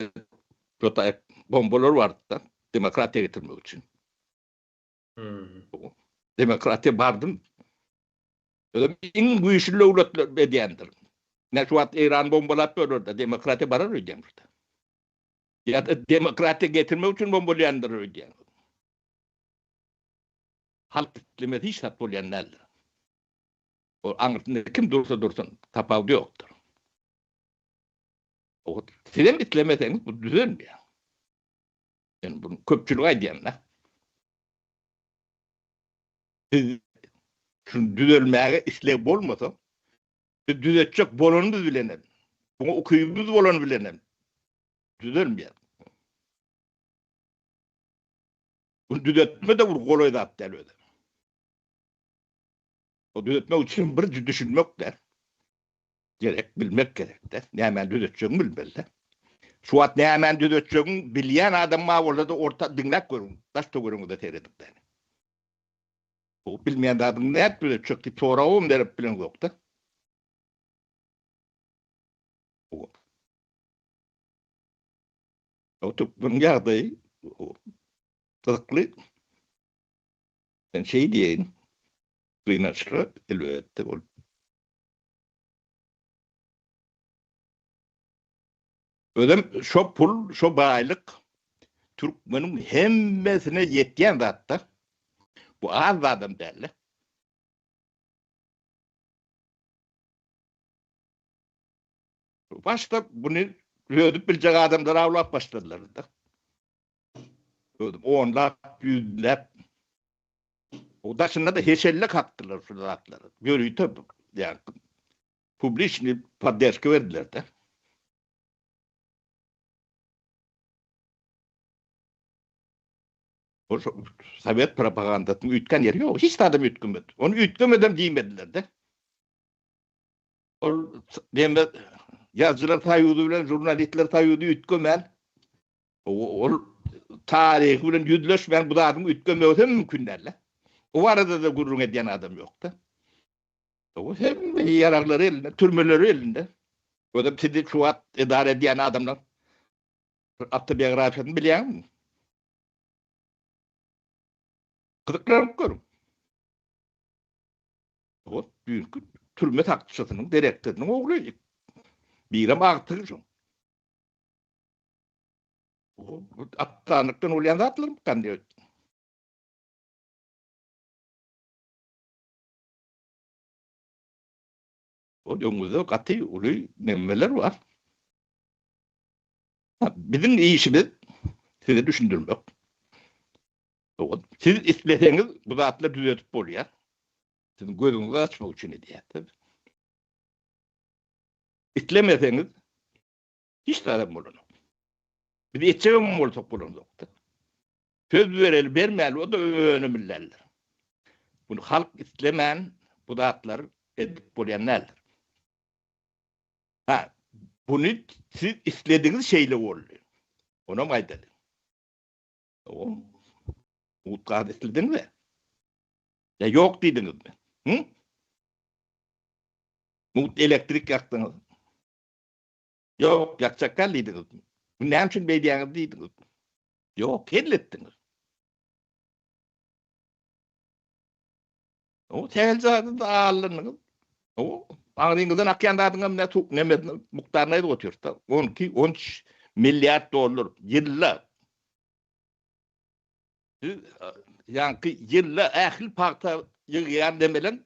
Şota bombalar vardı da demokratiya getirmek için. Demokratiya bardım. Öyle en güçlü devletler ediyendir. Ne şu an İran bombalap böyle da demokratiya barar ödeyem burada. Ya da demokratiya getirmek için bombalayandır ödeyem. Halk kitlemesi hiç satbolayanlardır. O anlatında kim dursa dursun tapağı yoktur. O sizin kitlemeseniz bu düzelmiyor. Yani bunu köpçülüğe diyenler. Siz şunu düzelmeye işlev olmasa düzeltecek bolonumuz bilenem. Bunu okuyumuz bolonu bilenem. Düzelmiyor. Bunu düzeltme de bu kolay da aptal. O düzeltmek için bir düşünmek de gerek, bilmek gerek de. Ne hemen düzelteceğini bilmeli. Şu an ne hemen düzelteceğini bilen adam orada da orta dinlek görün. Taş da görün da seyredip de. O bilmeyen adam ne düzeltecek ki sonra o derip bilen yok da. O bunun yağdığı tıklı ben şey diyeyim kıynaşlı elbette ol. Ödem şu pul, şu baylık Türkmenin hemmesine yetken zatta bu az adam derler. Başta bunu ödüp bilecek adamlar avlap başladılar da. Ödüm onlap, yüzlap. O da şimdi heşellik attılar şu zatları. Görüyor tabi. Yani publişini paddeşke verdiler de. O Sovyet propagandasını ütken yeri yok. Hiç adam ütkümedi. Onu ütkümeden giymediler de. O deme yazıcılar tayyudu bilen, jurnalistler tayyudu ütkömen. O tarih bilen yüzleşmeyen bu da adamı ütkömeyse mümkünlerle. O arada da gururun ediyen adam yoktu. O hem yarakları elinde, türmeleri elinde. O da sizi şu an idare ediyen adamlar. Autobiyografisini bilen mi? Kızıklarım görüm. O büyük türme takçısının direktörünün oğluydu. Bir ama aktırsın. O atlanıktan olayan da atlarım kan diyor. O yolumuzda katı oluyor nemeler var. Bizim işimiz size düşündürmek. Siz isteseniz bu zatla düzeltip oluyor. Sizin gözünüzü açmak için diye. İstemeseniz hiç de adam olun. Bir de içeceğim olsak bulunmakta. Söz verelim, vermeyeli o da önemlilerdir. Bunu halk istemeyen bu zatlar edip bulayanlardır. Bunu siz istediğiniz şeyle oluyor. Ona mı aydalı? O mutlaka istedin mi? Ya yok dediniz mi? Hı? Elektrik yaktınız. Yok, yakacaklar dediniz mi? Bu ne için beydiyeniz dediniz mi? Yok, hedlettiniz. O tehelzatı da ağırlığınız. O ağrınızdan akyan dağıdığınız ne çok muhtarına da oturuyor. 12-13 milyar dolar yılla. Yani yılla ahil parta yığıyan demelen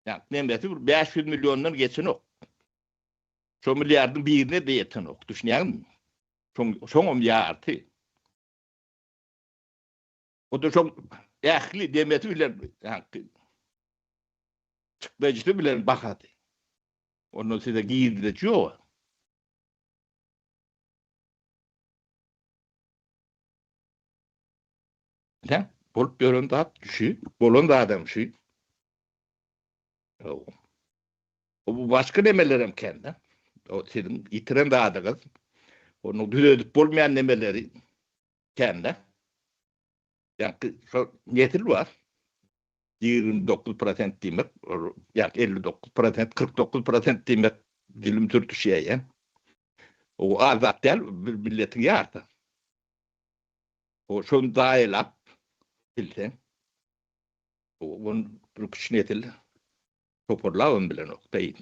yani nemesi 500 milyondan geçin o. Şu milyardın birine de yetin o. Düşünüyor musun? Son milyardı. O da çok ahli demesi bile yani çıklayıcısı bile bakadı. Onu size giydiriciyor. Ne? Bolup görün da düşüyor. Bolun da adam düşüyor. O bu başka nemelerim kendi. O senin itiren de adınız. Onu düzeltip olmayan nemeleri kendi. Yani yetil var. 29% demek. Yani 59%, 49% demek dilim Türkçe'ye. O azat değil, bir milletin yardı. O şunu dahilap bilsen. Onun bir kişinin etil toparlavın bilen oktayın.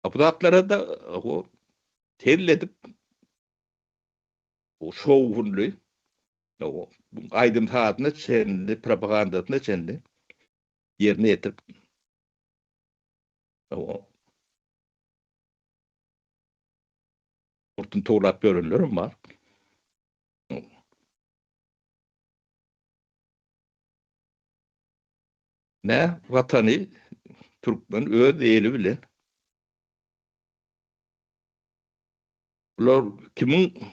Apıdatlara da o terledip o şovunlu o aydın saatinde çendi, propagandasında çendi yerine getirip o ortun toğlap görünürüm var. Ne vatanı Türkmen öz eli bilen. Ular kimin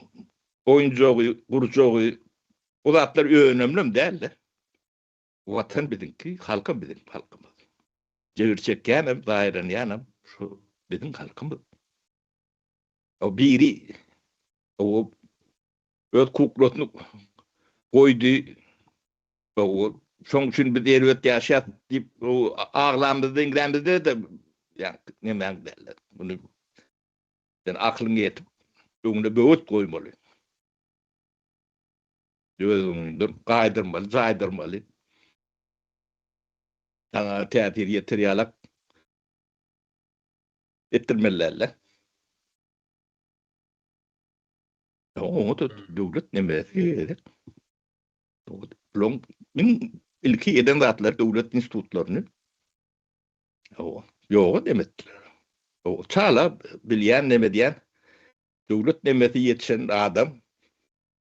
oyuncağı, kurucağı o zatlar önemli değiller. Vatan bizimki, halkım bizim halkımız. Cevir yanım, dairen yanım, şu bizim halkımız. O biri, o öz kuklotunu koydu, o şoň üçin biz elbet yaşat deyip, o ağlamızda, İngiliz'de de, yani ne men derler, bunu sen aklını yetip, öňüne böğüt koymalı. Özüňdür, gaýdyrmaly, jaýdyrmaly. Sana täsir ýetirýärler. Ettirmelerle. O da döwlet nemesi. Long min ilki eden zatlar döwlet institutlaryny. O ýok demetdiler. O çala bilýän neme diýen döwlet nemesi ýetişen adam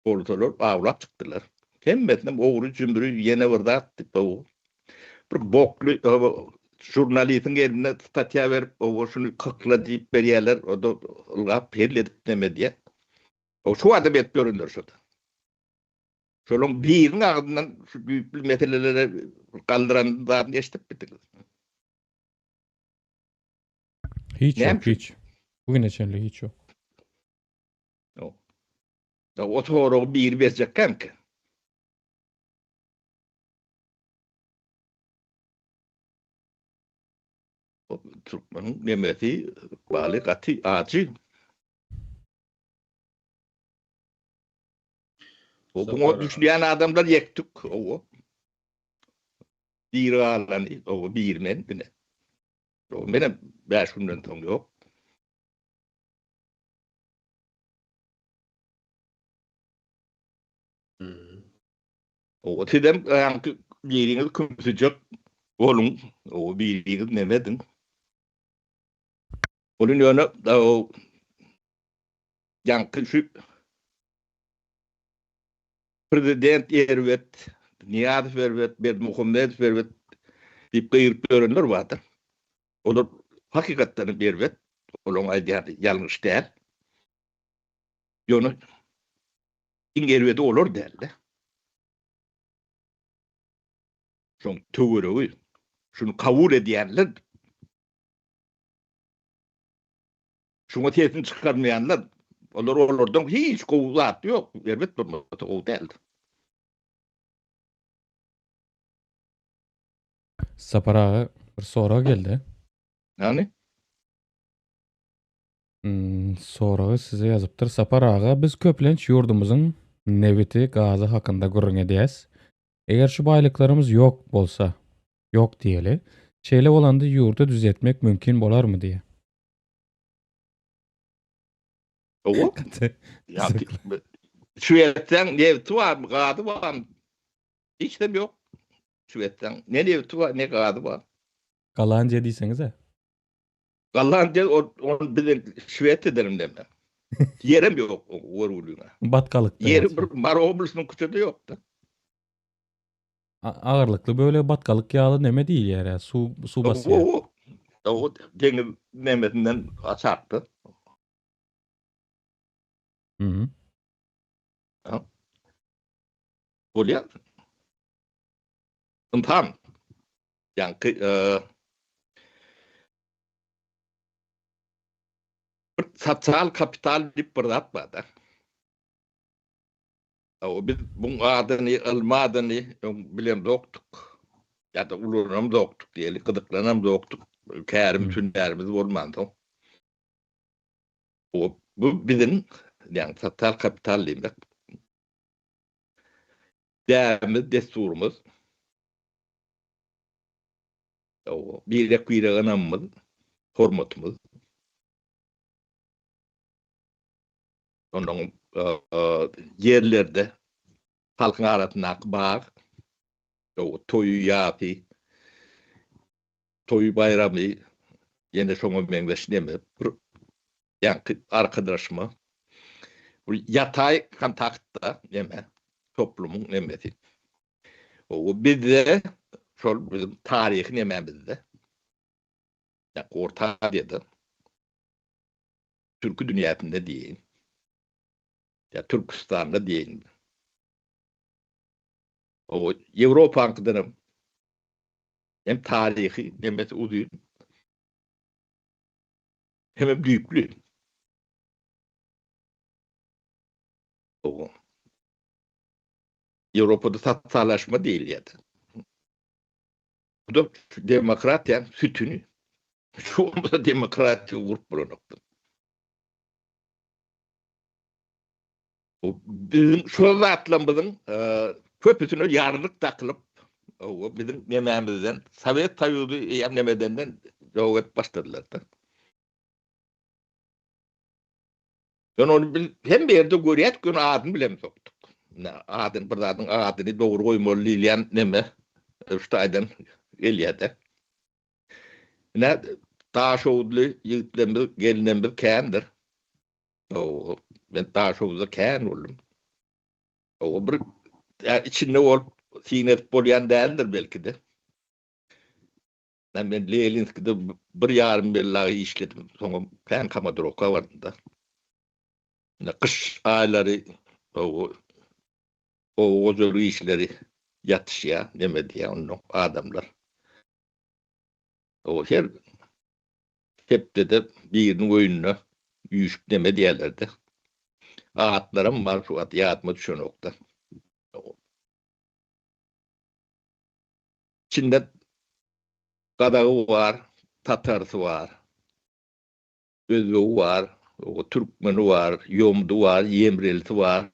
ortalar awlap çykdylar. Hemmetinem ogry jümbürü ýene bir zat diýip o. Bir bokly jurnalistin eline statya berip o şunu kakla diýip berýärler. O da ılgap perledip neme diýen. O şu adam et görünür şurada. Şolun birin ağzından şu büyük bir meselelere kaldıran da eşitip bitirdi. Hiç Ne yok, yapayım? hiç. Bugüneçenli hiç yok. O sonra bir verecekken ki. O Türkmen'in nemesi balık atı ağacı. O bunu düşünen adamlar yektik. O bir alanı, o bir men bine. O benim 5 günden sonra yok. O tidem yankı biriniz kümsücek olun. O biriniz nemedin. Onun yönü da o yankı şu Prezident Ervet, Niyaz Ervet, Bermuhammed Ervet deyip kıyırıp görünür vardır. Olur hakikaten Ervet, onun aydiyatı yanlış değil. Yonu Ervet'i olur derdi. Şunu tüvürü, şunu kabul ediyenler, şunu tesini çıkarmayanlar, olurdan hiç kovuzat yok. Ervet durmadı, o değildi. Sapar ağa bir sorağa geldi. Yani Sorağı size yazıptır. Sapar ağa, biz köplenç yurdumuzun neviti gazı hakında gurrun ediyäs. Eger şu baylıklarımız yok bolsa, yok diyeli, şeýle bolanda yurdu düzeltmek mümkin bolar mı diye. o ya Şüvetten nevti var mı, gadı var mı? Hiç de yok. Şüvetten ne nevti var, ne gadı var. Galanca diýseňiz he. Allah'ın diye onu bir şüvet ederim deme. Yerim yok o vuruluğuna. Batkalık da Yeri ýaly. bir Maroblus'un küçüğü yoktu. Ağırlıklı böyle batkalık yağlı neme değil ýere. Su basýar. O deniz nemetinden açaktı. Hı. Oluyor. Tam. Yani sosyal kapital bir zat vardı. O biz bunun adını, almadığını bilem doktuk. Ya da ulunam doktuk diyelim, gıdıklanam doktuk. Kärim tünlerimiz bolmandy. O bu bizim yani total kapital demek. Dämiz desturumuz. O birle kuyrağınamız, hormatumuz. Onun yerlerde halkın arasında bağ, o toyu yapı, toyu bayramı, yine şoňa meňdeş neme, yani arkadaşma, bu yatay kontaktta neme, toplumun nemesi. O bizde, şol bizim tarihi nememizde, yani Orta Asya'da, Türkü dünyasında diyelim, ya Türkistan'da diyelim. O Avrupa'nın hem tarihi nemesi uzun, hem büyüklü. O Avrupa'da tatsallaşma değil ya da. Bu da demokratyanın sütünü. Şu anda demokratya vurup bulanıktı. O bizim şu zatlarımızın köpüsünü yarılık takılıp o bizim yemeğimizden Sovyet tayyudu yemlemedenden cevap başladılar da. Ben onu hem bir yerde görüyet gün adını bilem soktuk. Adın bir adın adını doğru koymalı diyen neme üstaydan geliyede. Ne Taşoğlu yiğitlerimiz gelinlerimiz kendir. O ben Taşoğlu'da ken oldum. O bir içinde ol sinet bolyan değildir belki de. Ben Leninski'de bir yarım billahi işledim. Sonra ken Kamadroka vardı da. Kış ayları o zor işleri yatışya demedi ya onun adamlar. O hep de birinin oyununa yüzük deme diyorlardı. Ağatlarım var şu at yağatma düşen nokta. İçinde Kadağı var, Tatarsı var, Özbeği var, o Türkmeni var, Yomdu var, Yemrelisi var.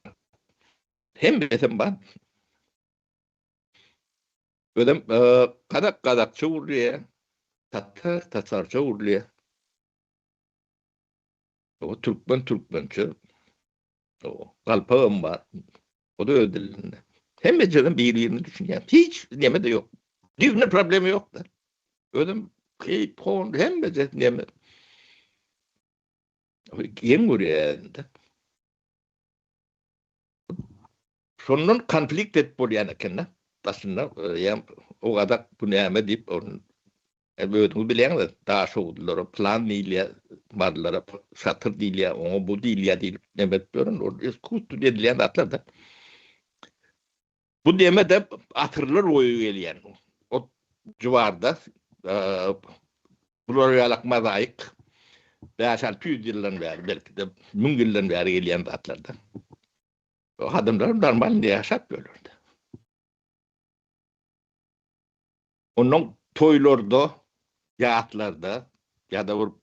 Hem betim var. Ödem kadakçı vurluyor, Tatarça vurluyor. O Türkmençi, o Kalpağım var. O da ödülünde. Hem de canım birliğini düşünüyor. Hiç neme de yok. Düğünün problemi yok da. Ödüm hem de neme. Yem vuruyor da. Sonun konflikt et bol yani kendine. Aslında yani o kadar bu neme deyip onun ödümü bilen de daha soğudular. Plan değil ya. Varlara satır değil ya. O bu değil ya değil. Neme diyorum. O kutu dedilen atlar da. Bu deme de atırlar oyu geliyen. O civarda Floryalık mozaik 5-600 yıldan beri belki de 1000 yıldan beri geliyen atlarda. O adamlar normal yaşap görürdü. Onun toylarda, yağatlarda ya da bir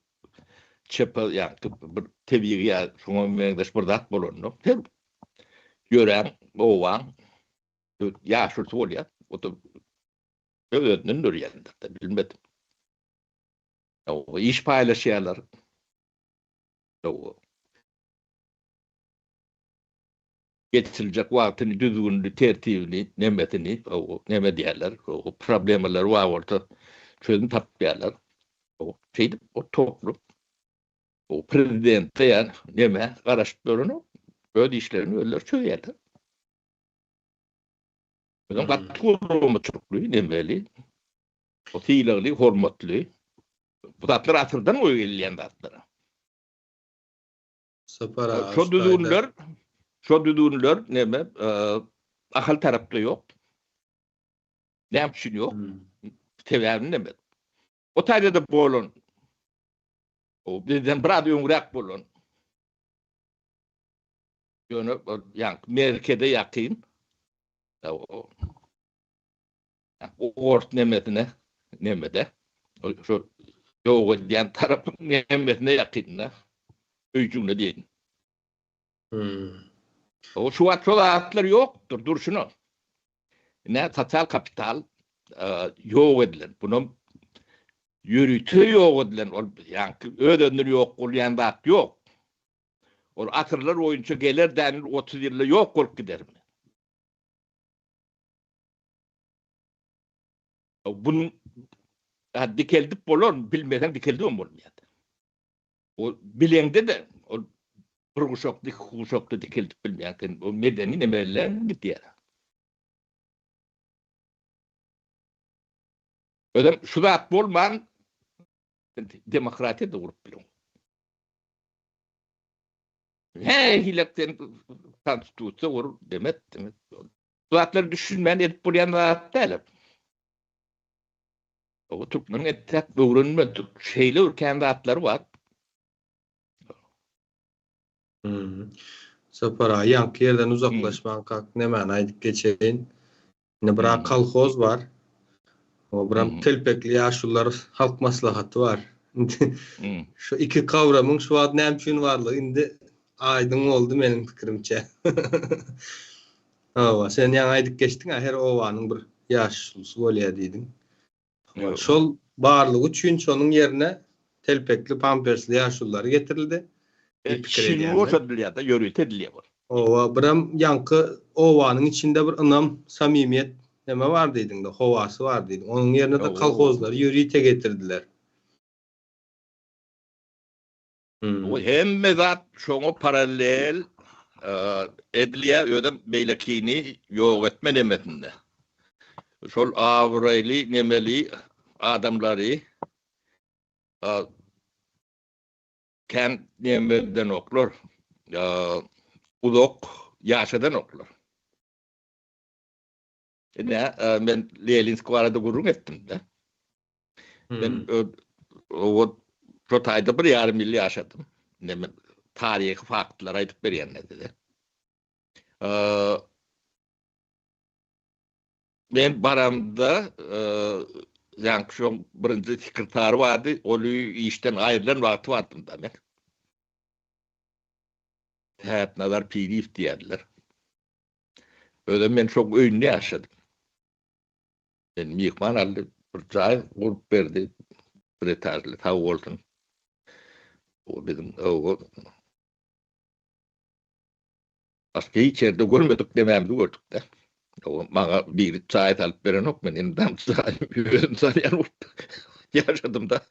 çöpe yani bir tebiği ya şuna mendeş bir zat bulundu. Hep gören, ovan, yaşır oluyor. O da öğretmenin örüyendir de bilmedim. O iş paylaşıyorlar. O getirilecek vaktini, düzgünlüğü, tertibini, nemetini, o neme diyorlar. O problemler var orada çözüm tapıyorlar. O şeydi, o toplum, o prezident yani neme araştırmalarını, öyle işlerini öyle çözüyorlar. O zaman katılımı çokluğu nemeli, o fiilagli, hormatlı. Bu tatlar atırdan o geliyen tatlara. Sapara, Şu düdüğünler neme, akıl tarafta yok. Ne yapışın yok. Teverini neme. O tayda da bolon. O bizden brad yungrak bolon. Yani merkeze yakın. O ort nemedine nemede. Şu Yok diyen tarafın nemmetine yakınına. Öykünle deyin. O şu atlar yoktur. Dur şunu. Ne sosyal kapital yok edilen. Bunun yürütü yok edilen. Yani ödenir yok. Olayan da yok. O atırlar oyuncu gelir denir 30 yılda yok olup gider mi? Bunun dikeldip bolor, bilmeden dikeldi mi olmayad. O bilende de o kuşokta dikeldip bilmeyen o medeni nemelerden gidiyor. Ödem şu da at bolman demokratiya da vurup bilin. He hilekten konstitüsiya vurur demet. Bu atları düşünmeyen edip bulayan da at değil. O Türk'ün etek öğrenme şeyle ülkenin atları var. Sapara yankı yerden uzaklaşman kalk ne manaydık geçeyin. Ne bırak kalkoz var. O buram telpekli yaşlılar halk maslahatı var. Şu iki kavramın şu ad nämçün varlığı indi aydın oldu benim fikrimçe. Ova sen yan aydık geçtin her ovanın bir yaşlısı bolýa diýdin. Şol barlygy üçin şonun yerine telpekli pampersli yaşlılar getirildi. Şimdi o şadılıyada yürütediliyor. Ova biram yankı ovanın içinde bir ınam samimiyet neme var diýdiň de howasy var diýdiň. Onun yerine de kolhozları yürüyte getirdiler. O hem mezat şoňa paralel ediliye ödem beylekini yok etme nemetinde. Şol avraylı nemeli adamları kent nemeden oklar. Udok yaşadan oklar. Ben Lelinsk varada gurur ettim de. Ben o Rotayda bir yarım yıl yaşadım. Tarihi faktlar aytıp beriyen dedi. Ben baramda yani şu birinci sekreter vardı. Onu işten ayrılan vakti vardım da ben. Hep nazar PDF diyerler. Öyle ben çok ünlü yaşadım. Ben mihman aldı. Bir cay grup verdi. Bir etajlı tav oldum. O bizim o başka hiç yerde görmedik dememdi gördük de. O bana bir çay alıp veren yok. Ben elinden çay yan yaşadım da.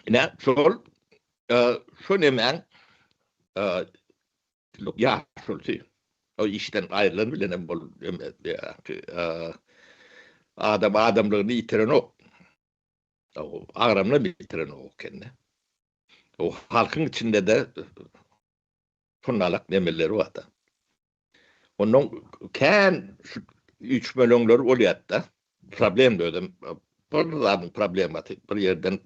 Ne? Şu nemen yaşlı. O işten ayrılan bilenem bol. Adamlığını yitiren o. O ağramla bitiren o kendine. O halkın içinde de funalak nemeleri var da. Onun kan 3 milyonlar oluyor da. Problem de ödem. Buradan problematik. Bir yerden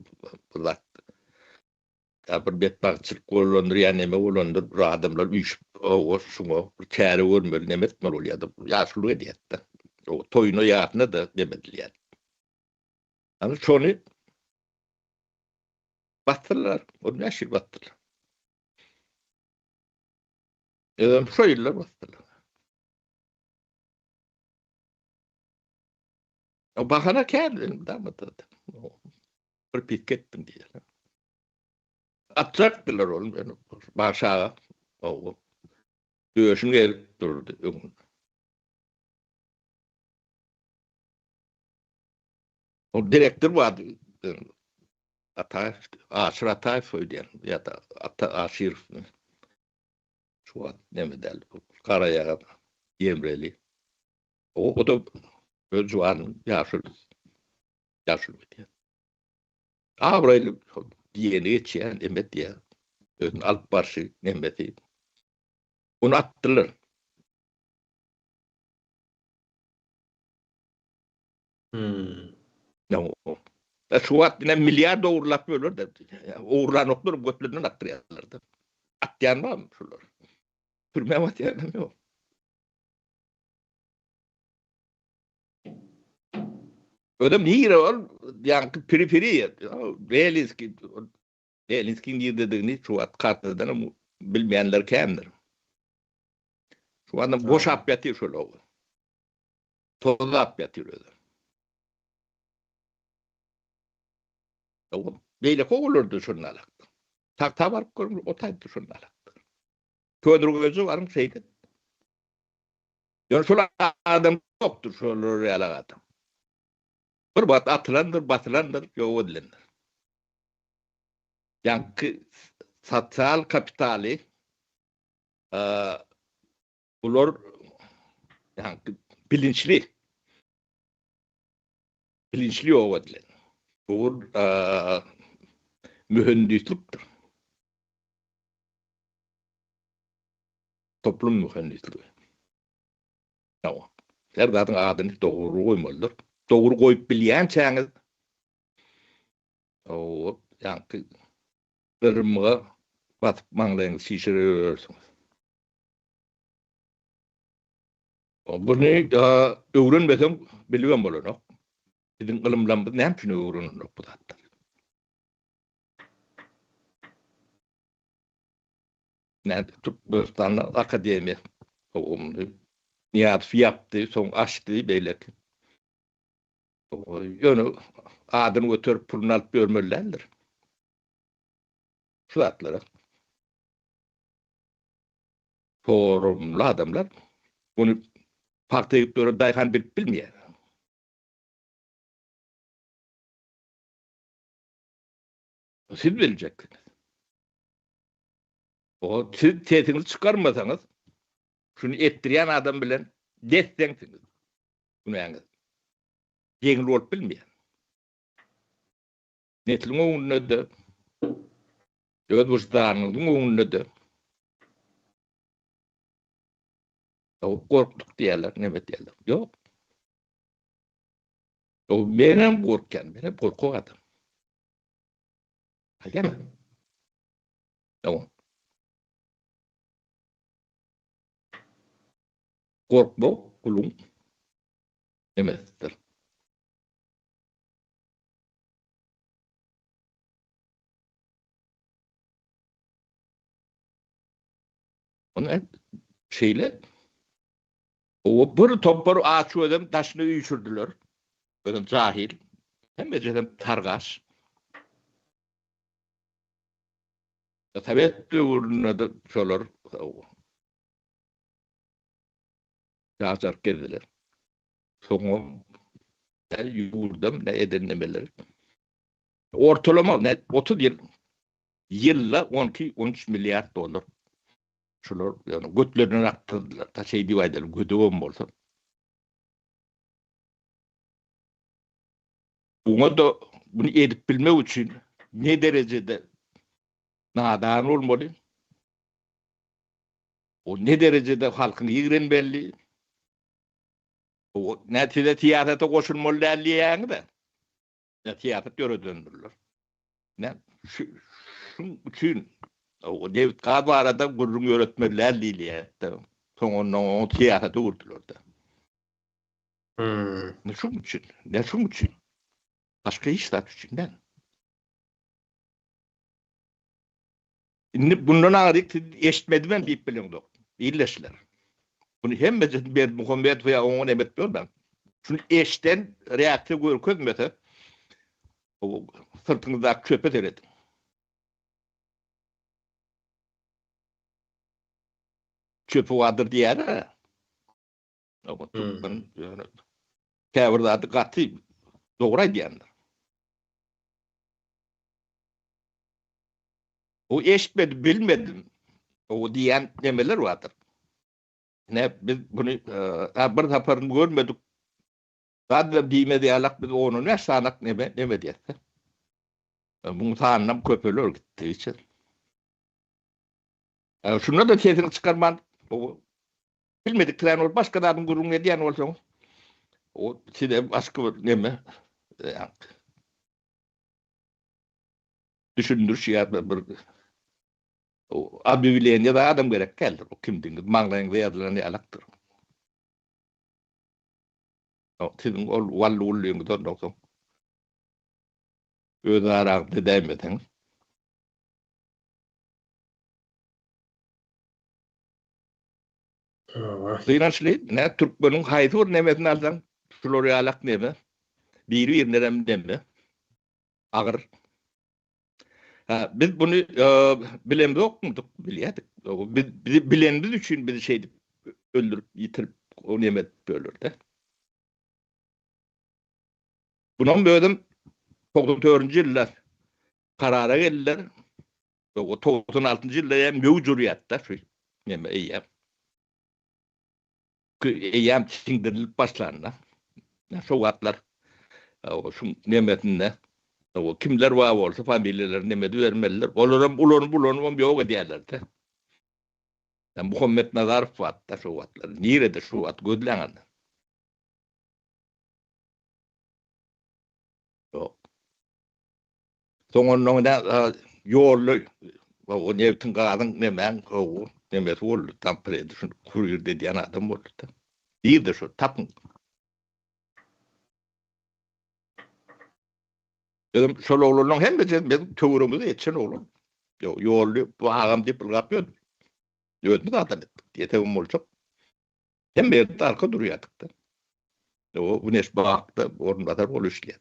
bir betbakçılık kullanır ya neme kullanır. Bir adamlar 3 o şunu kârı vurmuyor nemetmer oluyor da. Yaşlı ediyor da. O toyunu yağına da demediler. Yani şunu battılar. Onu yaşır battılar. Şöyle battılar. O bahana kârı damadı. Bir pikettim diye. Atraktılar oğlum beni. Başa o dövüşün gelip durdu. O direktör vardı. Aşır Atay söyleyen ya da Aşir şu an ne mi derler? Karaya Yemreli. O da Özcuğan'ın yaşlı diye. Burayı diyeni geçen emet diye. Alt başı emeti. Onu attılar. O. Şu an milyar da uğurlap böyle de. Uğurlan oklar götlerinden attırıyorlardı. Atlayan var mı şunlar? Türmeye atlayan yok. Ödem nire ol yankı periferi Lelinski nir dediğini şu at kartlardan bilmeyenler kendir. Şu anda boş apyatı şöyle olur. Toz apyatı öyle. O böyle kovulurdu şunlar. Tak var koymuş otaydı şunlar. Köydür gözü varım şeydi. Yani şöyle adam yoktur şöyle real adam. Bir bat atılandır, batılandır, yok edilendir. Yani sosyal kapitali bunlar yani bilinçli yok edilen. Bu mühendisliktir. Toplum mühendisliği. Tamam. Her zaten adını doğru koymalıdır. Doğru koyup bilen çağınız o yani ırmığa batıp mağlayınız şişiriyorsunuz. Bunu öğrenmesem biliyorum bunu. Bizim ılımlarımız ne için öğreniyor bu da. Ne Türkmenistan'da akademi Nihat yaptı, son açtı böyle. Yani adını götürüp pulunu alıp görmelilerdir. Şu atlara. Forumlu adamlar bunu farklı yurtlara dayıkan bilmiyor. Siz bileceksiniz. O siz sesinizi çıkarmasanız şunu ettiren adam bilen desteksiniz. Bunu yani. Yengil olup bilmiyor. Netlin oğlunu da evet vıçlarınızın oğlunu da o korktuk diyorlar, ne diyorlar. Yok. O benim korkken, benim korku adam. Değil mi? Tamam. Korkma kulun demektir. Onun şeyle o bir topar ağaçı ödem taşını uyuşurdular. Ödem cahil. Hem de targaş. Tabii uğruna da şolar yazar geldiler. Sonra ne yurdum ne edenlemeleri. Ortalama ne 30 yılla 12-13 milyar dolar. Şolar yani götlerine aktırdılar. Ta şey divaydılar. Götüğüm olsa. Buna da bunu edip bilmek için ne derecede nadan olmalı? O ne derecede halkın yığın belli? O neticede tiyatrata koşulmalı derli yani da. Ne tiyatrat göre döndürürler. Ne? Şunun için o David Kadvara'da gururun öğretmenler liliye. Sonra o tiyatrata vurdular da. Ne şunun için? Ne şunun için? Başka işler içinden. Şimdi bundan ağrık eşitmedi ben deyip bilin İyileştiler. Bunu hem ben Muhammed veya onun emet diyor ben. Şunu eşten reaktör görküz mesela o sırtınızda köpet eredim. Çöpü vardır diye de. Ama ben yani kâvırda adı katı doğru diyenler. O eşitmedi bilmedim. O diyen demeler vardır. Ne biz bunu bir taparını görmedik. Zaten dime diyalak biz onu ne sanak neme diyette. Bunu tanrım köpölür gitti için. Şuna da sesini çıkarman o bilmediklerin ol başka adamın gururun ne diyen olsa o size başka neme yani, düşündür şey yapma bir o abileyen ya da adam gerek geldi o kimdiniz manglayın veyadılar ne alaktır. Sizin ol wallu ulluğunuzdan doktor. Öz arağını değmediniz. Kıynançlı ne Türkmenin haydı var nemetin aldan Floryalak neme. Biri yerlerem neme. Ağır. Ha, biz bunu bilemde okuduk, biliyorduk. Biz bilendiği için bir şey öldürüp yitirip o nimet bölürdü. Bunun böyle 94. yıllar karara geldiler. O 96. yılda hem mevcuriyatta şu neme eyyam. Eyyam sindirilip başlarına. Şu vatlar o şu nimetinde o kimler var olsa familyalar nimeti vermeliler. Olurum bulun yok ediyorlardı. Muhammed Nazarov vatta şu vatlar. Nerede şu vat gözleğen? Yok. Sonunda yollu o nevtin kadın nemen o nemet oldu tam predi şu kurir dediğin adam oldu. Nerede şu tapın. Dedim şöyle oğlunun hem de benim tövürümüzü etsin oğlum. Yollu bu ağam deyip yapıyor. Ödümü de adam ettik diye tevim olacak. Hem bir de arka duruyorduk da. O güneş baktı, orada da rol işleyen.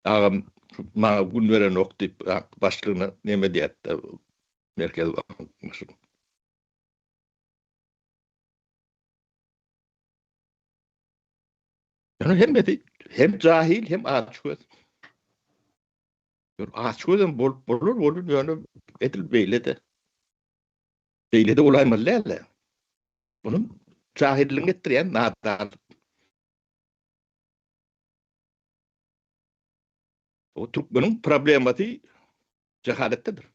Ağam bana gün veren ok deyip başlığına neme diyetti. Merkez bakmışım. Yani hem cahil hem açgöz. Açgözüm bulur yani edil beyledi. Beyledi olaymalı. Bunun cahilliğini getiriyen nadan. O Türkmenin problematiği cehalettedir.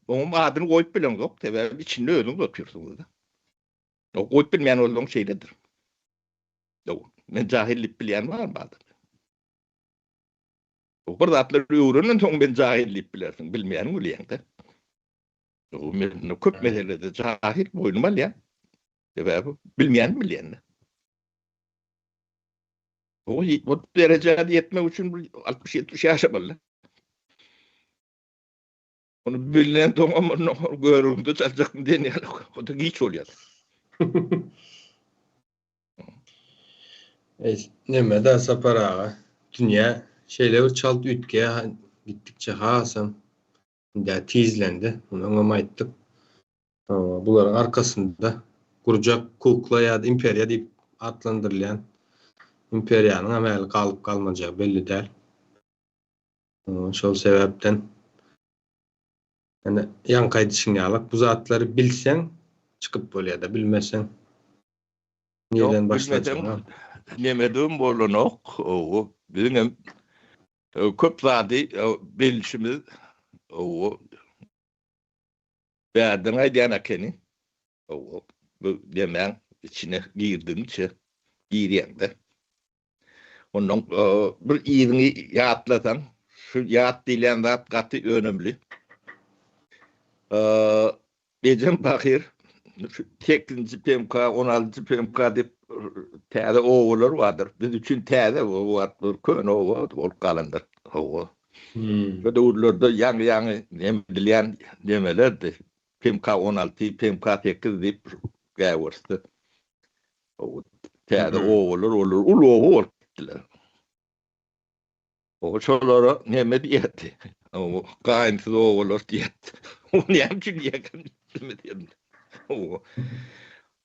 Onun adını koyup bilen yok. Tabii içinde ödüm bakıyorsun burada. O koyup bilmeyen olduğum şeydedir. Ben cahillik bilen var mı adı? O burada atları öğrenin son ben cahillik bilersin. Bilmeyen mi bilen de? O köp meselede cahil boynuma liyan. Tabii bilmeyen mi bilen de? O derecede yetmek için 60-70 yaşamalı. Onu bilinen tamamını görüldü çalacak mı diye o da hiç oluyor. Neme de sapar ağa. Dünya şeyler çaldı ütke gittikçe hasan. Ya tizlendi. Onu anlamaydık. Ama bunların arkasında kuracak kukla ya da imperya deyip adlandırılan imperiyanın ameli kalıp kalmayacağı belli değil. Şol sebepten yani yan kaydı şinyalık bu zatları bilsen çıkıp böyle ya da bilmesen nereden başlayacaksın? Nemediğim bolunok o benim köp zadi bilişimiz o beğendin diyana keni o bu demen içine girdince giriyende onun bir iyini yaatlatan şu yaat dilen zat katı önemli. Becem bakır 8. PMK 16. PMK deyip täze oğullar vardır. Biz üçün täze vardır. Kön oğul kalandır. Oğul. Şöyle uğurlarda yan nemdilen demelerdi. PMK 16, PMK 8 deyip gayvırstı. Täze oğullar olur. Ulu oğul gittiler. O çoğulara neme diyetti. O kayınsız oğullar diyetti. O neyemçin yakın demedi.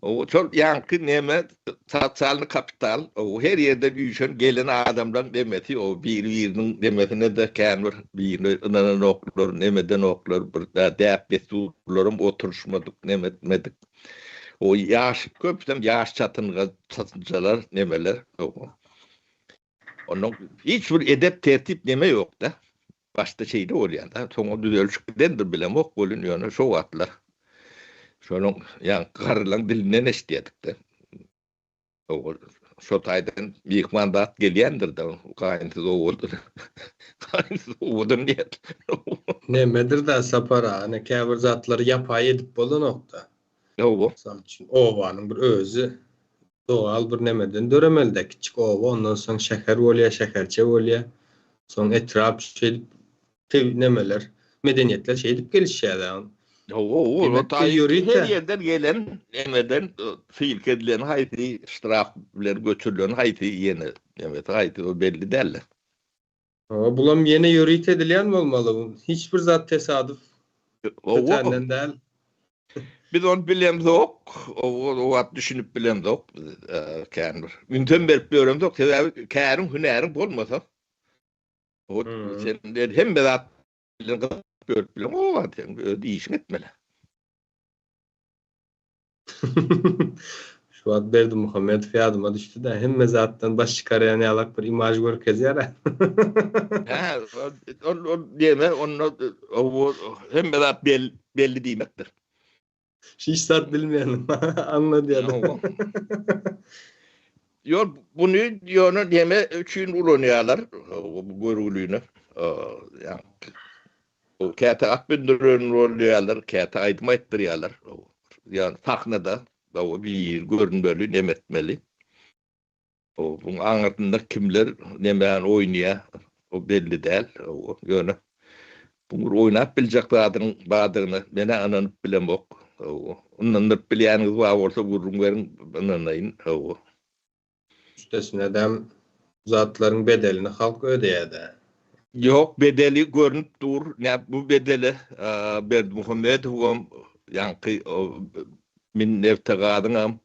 O çok yankı neme sosyal kapital o her yerde büyüşen gelen adamdan demeti o birinin demetine de kendir birinin noktalar nemeden noktalar burada depresyonlarım oturuşmadık nemetmedik o yaş köpten yaş çatıncalar nemeler onun hiçbir edep tertip neme yok da başta şeyde oluyor da sonra düzelişkendir bile yok bulunuyor şu atlar. Şonun yani karılan dilinden eşitledik de. O Şotay'dan büyük mandat geliyendir de kayınsız oğuldur. Kayınsız oğuldur niyet. Nemedir da sapara, ne käbir zatları yapay edip bolan nokta. O. Misal üçün owanyň bir özü doğal bir nemeden döremelde kiçik owa, ondan soň şeker bolýar, şekerçe bolýar. Soň etrap şey nemeler, medeniyetler şey edip gelişýär. O Demek ki yürüyüp her de- yerden gelen emeden fiil edilen hayti iştirak bilen götürülen hayti yeni evet hayti o belli derler. Ama bulam yeni yürüyüt edilen bolmaly bu. Hiçbir zat tesadüf O kötenden değil. biz onu bilen yok. O at düşünüp bilen yok. Kän bir. Üntem berip görem yok. Kärün hünerin bolmasa. O Hmm. sen de hem de at bilen görüp bilen o at diýişin etmeli. Şu ad Berdi Muhammed fiyadıma düştü de hem mezattan baş çıkarayan yalak bir imaj görkezi yara. Ha, o diýme onu o hem de at belli diýmekdir. Hiç zat bilmeyenim. Anladı ya da. O. Yo bunu yonu deme üçün ulanyarlar bu görgülüğünü. Yani o kata akbindürün rolüyorlar, kata aytma ettirýärler. Yani sahnada o bir görünmeli, nemetmeli. O bunun anlatında kimler nemen oynaya o belli değil. O yönü. Bunu oynap bilecek badığını mene ananıp bilemok. Onlanıp bilýäniz var bolsa gurrun verin ananayın. Üstesine de zatların bedelini halk ödeyedi. Yok bedeli görünüp dur. Ne bu bedeli Berdi Muhammed huam yankı min neftegadın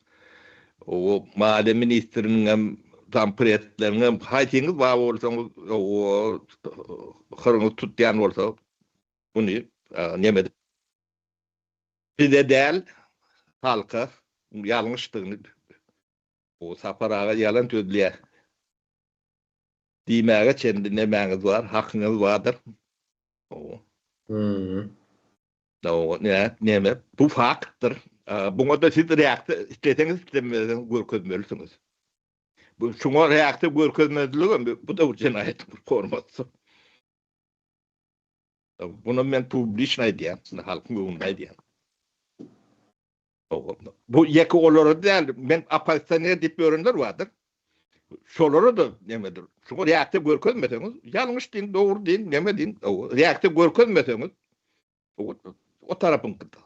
o mali ministrinin tampiretlerinin haytiniz var olsanız o kırını tutyan olsa bunu nemedi. Bir de değil halka yanlıştığını o saparağa yalan tözlüye diýmäge çendi nemäňiz var, hakyňyz bardyr. O. Hmm. O neme bu faktır. Buna da siz reaktı isteseniz istemezseniz görkezmelisiniz. Bu şuna reaktı görkezmezligi bu da bir cinayet forması. Bunu men publişnay diýär, halkyň öňünde diýär. Bu ýeki olary değil, men apostanyýa diýip görenler bardyr. Şolary da nemedir? Şuna reaktı görkezmeseňiz, ýalňyş diň, dogry diň, neme diň, reaktı görkezmeseňiz o tarapın kıdı.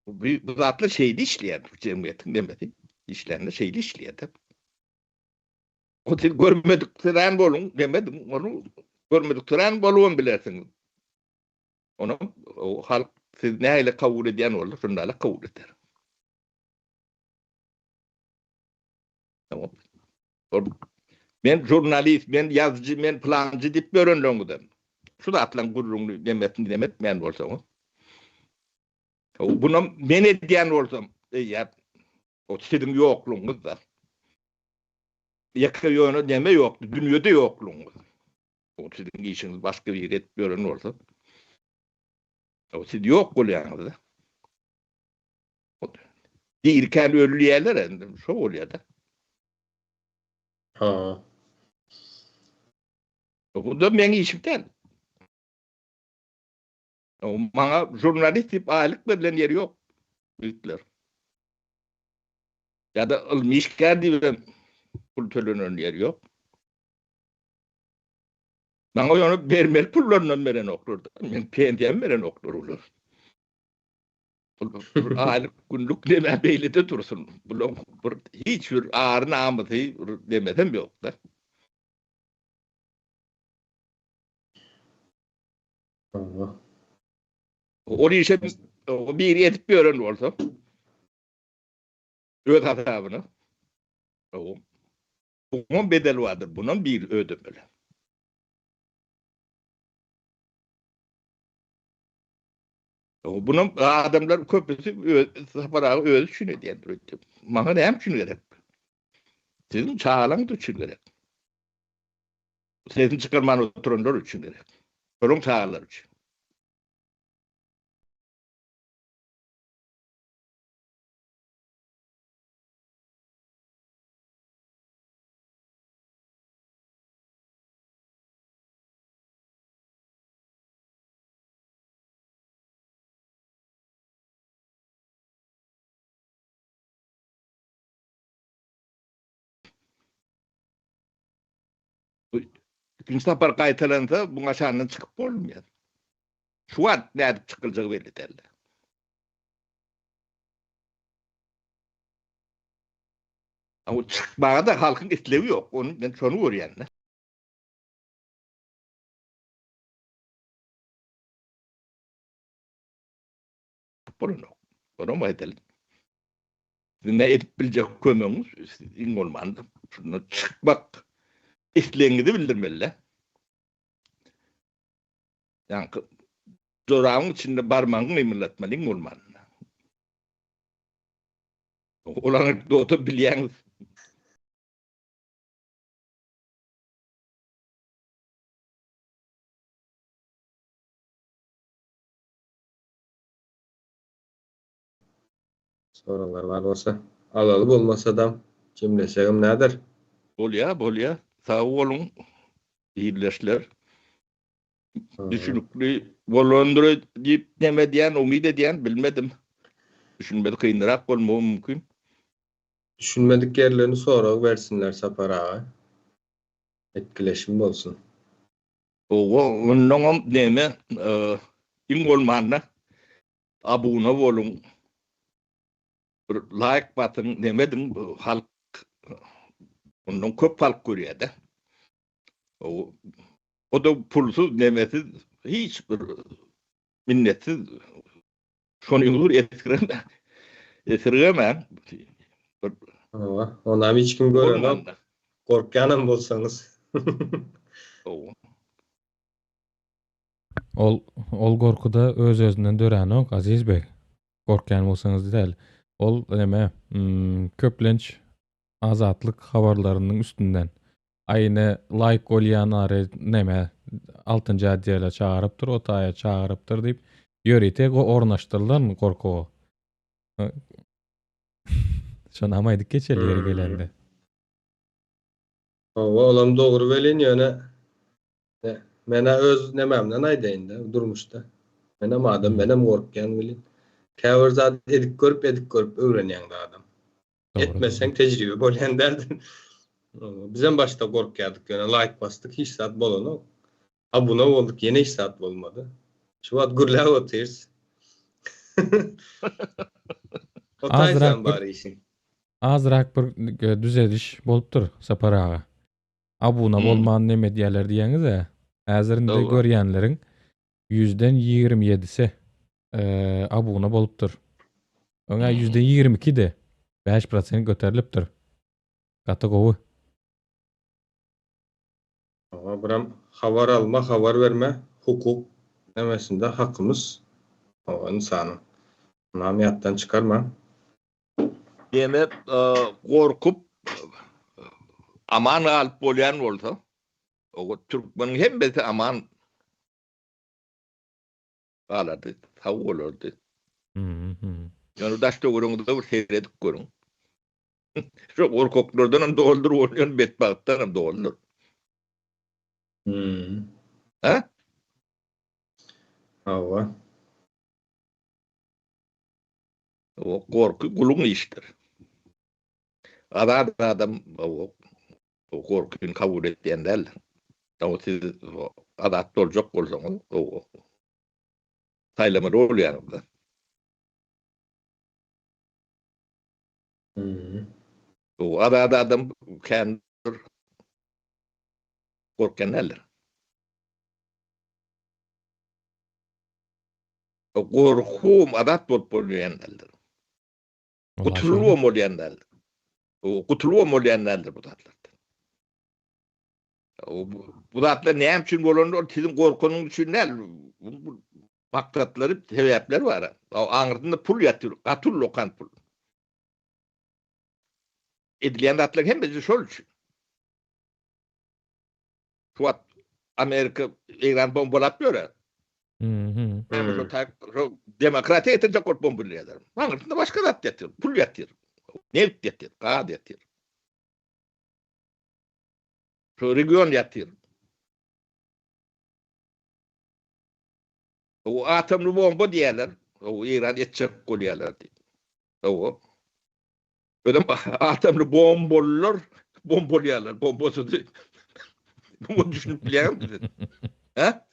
Bu zatlı şeyli işleyen cemiyetin demedi. İşlerinde şeyli işleyen. O siz görmediklerini bolun demedim. Onu görmediklerini bolun bilersiniz. Onu o halk siz neyle kabul ediyen olur, şunlarla kabul eder. Tamam. Ben jurnalist, ben yazıcı, ben plancı deyip görünlüğündüm. Şu da atlan gururunu demet men bolsam. Buna men ediyen olsam, ya o sizin yokluğunuz da. Yakı yönü deme yoktu, dünyada yokluğunuz. O sizin işiniz başka bir yere gören olsa. O siz yok oluyorsunuz da. Değirken ölü yerler, şu oluyor da. Ha. Bu da benim işimden. Bana jurnalist tip aylık verilen yeri yok. Büyükler. Ya da ilmişker diye kültürünün yeri yok. Bana onu bermer pullarından veren okurdu. Ben pendiyem veren okur olur. Aylık günlük deme belli de dursun. Hiç bir ağır namazı demeden yok da. Ha. O işe bir yetip bir öğren olsa. Öd hatabını. Bunun bedeli vardır. Bunun bir ödemeli. Bunun adamlar köpüsü saparağı ödü şunu diye duruyor. Bana ne hem şunu gerek. Sizin çağalan da şunu gerek. Sizin çıkarmanı oturanlar için gerek. Sorun çağalar için. İkinci sapar gaýtalansa buňa şandan çykyp bolmaýar. Şu wagt näde çykyljagy belli däl. Ama çıkmağa da halkın islevi yok. Onu ben şonu görýän. Onu mu edelim? Ne edip bilecek kömüňiz iň bolmandy. Şunu çıkmak isleňizi bildirmeli. Yani zorağın içinde barmağını ymyrlatmaly iň bolmandy. Olany da bilýäňiz. Soralar var bolsa. Alaly bolmasa da kimlesegim nädir? Bolýa. Sag bolun. İyileşler. Düşünükli bolandyr diýip näme diýen, umyt edýän bilmedim. Düşünmedi kyndyrak bolmagy mümkin. Düşünmedik yerlerini soragy bersinler Sapar ağa. Etkileşim bolsun. Ogo onnoňam näme iň bolmandy. Abuna bolun. Bir like batyn demedim halk ondan köp halk görýär. O da pulsuz nemesiz hiç bir minnetsiz şonu esirgemem. Onam hiç kim göremem. Korkýanam bolsaňyz. Ol gorkuda öz özünden dörenok Aziz Bey. Korkýan bolsaňyz däl. Ol näme? Köplenç azatlyk habarlarynyň üstünden. Aýny like bolýanary näme? 6-njy addiýala çağırypdyr, otaýa çağırypdyr diýip ýöritek ornaşdyrylýarmy gorkugy? Şonu amaýdyk geçeli gelende. Olam dogry welin ýöne. Mene öz nememden aýdaýyn-da durmuşda. Menem adam, menem gorkýan welin. Käbir zat edik görüp öwrenýän adam. Etmesen tejribe bolýan däldin. Bizem başta gorkýardyk ýöne like bastyk, hiç zat bolany. Abuna bolduk, ýene hiç zat bolmady. Şu wagt gürläp otyrs. Otaýsan bari işin. Azrak bir düzeliş bolupdyr Sapar ağa. Abuna bolman näme diýerler diýeňiz-e? Häzirinde görýänleriň %27'si abuna bolupdyr. Öňe %22-de 5% göterilipdir. Gata gowy. Biram habar alma, habar verme, hukuk demesinde hakkımız o insanın. Namiyattan çıkarma. Deme gorkup aman alıp bolýan bolsa, o Türkmeniň hemmesi aman alady, taw bolardy. Yani daşta görüňizde bir seyredip görüň. Şu gorkoklardan doldur bolýan betbagtdan hem doldur. Ha? Hava. O gorku gulun iştir. Adam o gorkun kabul etdiğen däl. O siz adat boljak bolsaňyz o taýlama bolýar. O adam kendir gorkan däl. O gorkum adat bolýan däl. Kutulwam bolýan däl. O kutulwam bolýan däl bu zatlar. O bu zatlar näme üçin bolandyr? Sizin gorkunyň üçin däl. Maksatlary, sebäpler bar. O aňyrtynda pul ýatyr, gatul lokan pul. Edilýän zatlar hemmesi şol üçin. Şuat Amerika Iran bombalap ýörer. Demokratiya etecek olup bombalıyorlar. Anlatında başka zat yatır, pul yatır, neft yatır, gaz yatır. Şu region yatır. O atomlu bomba diýerler, o İran etjek bolýarlar diýip. O ödem atomlu bombalar bombalıyorlar, bombasy Bu düşünüp bilen misin? Ha?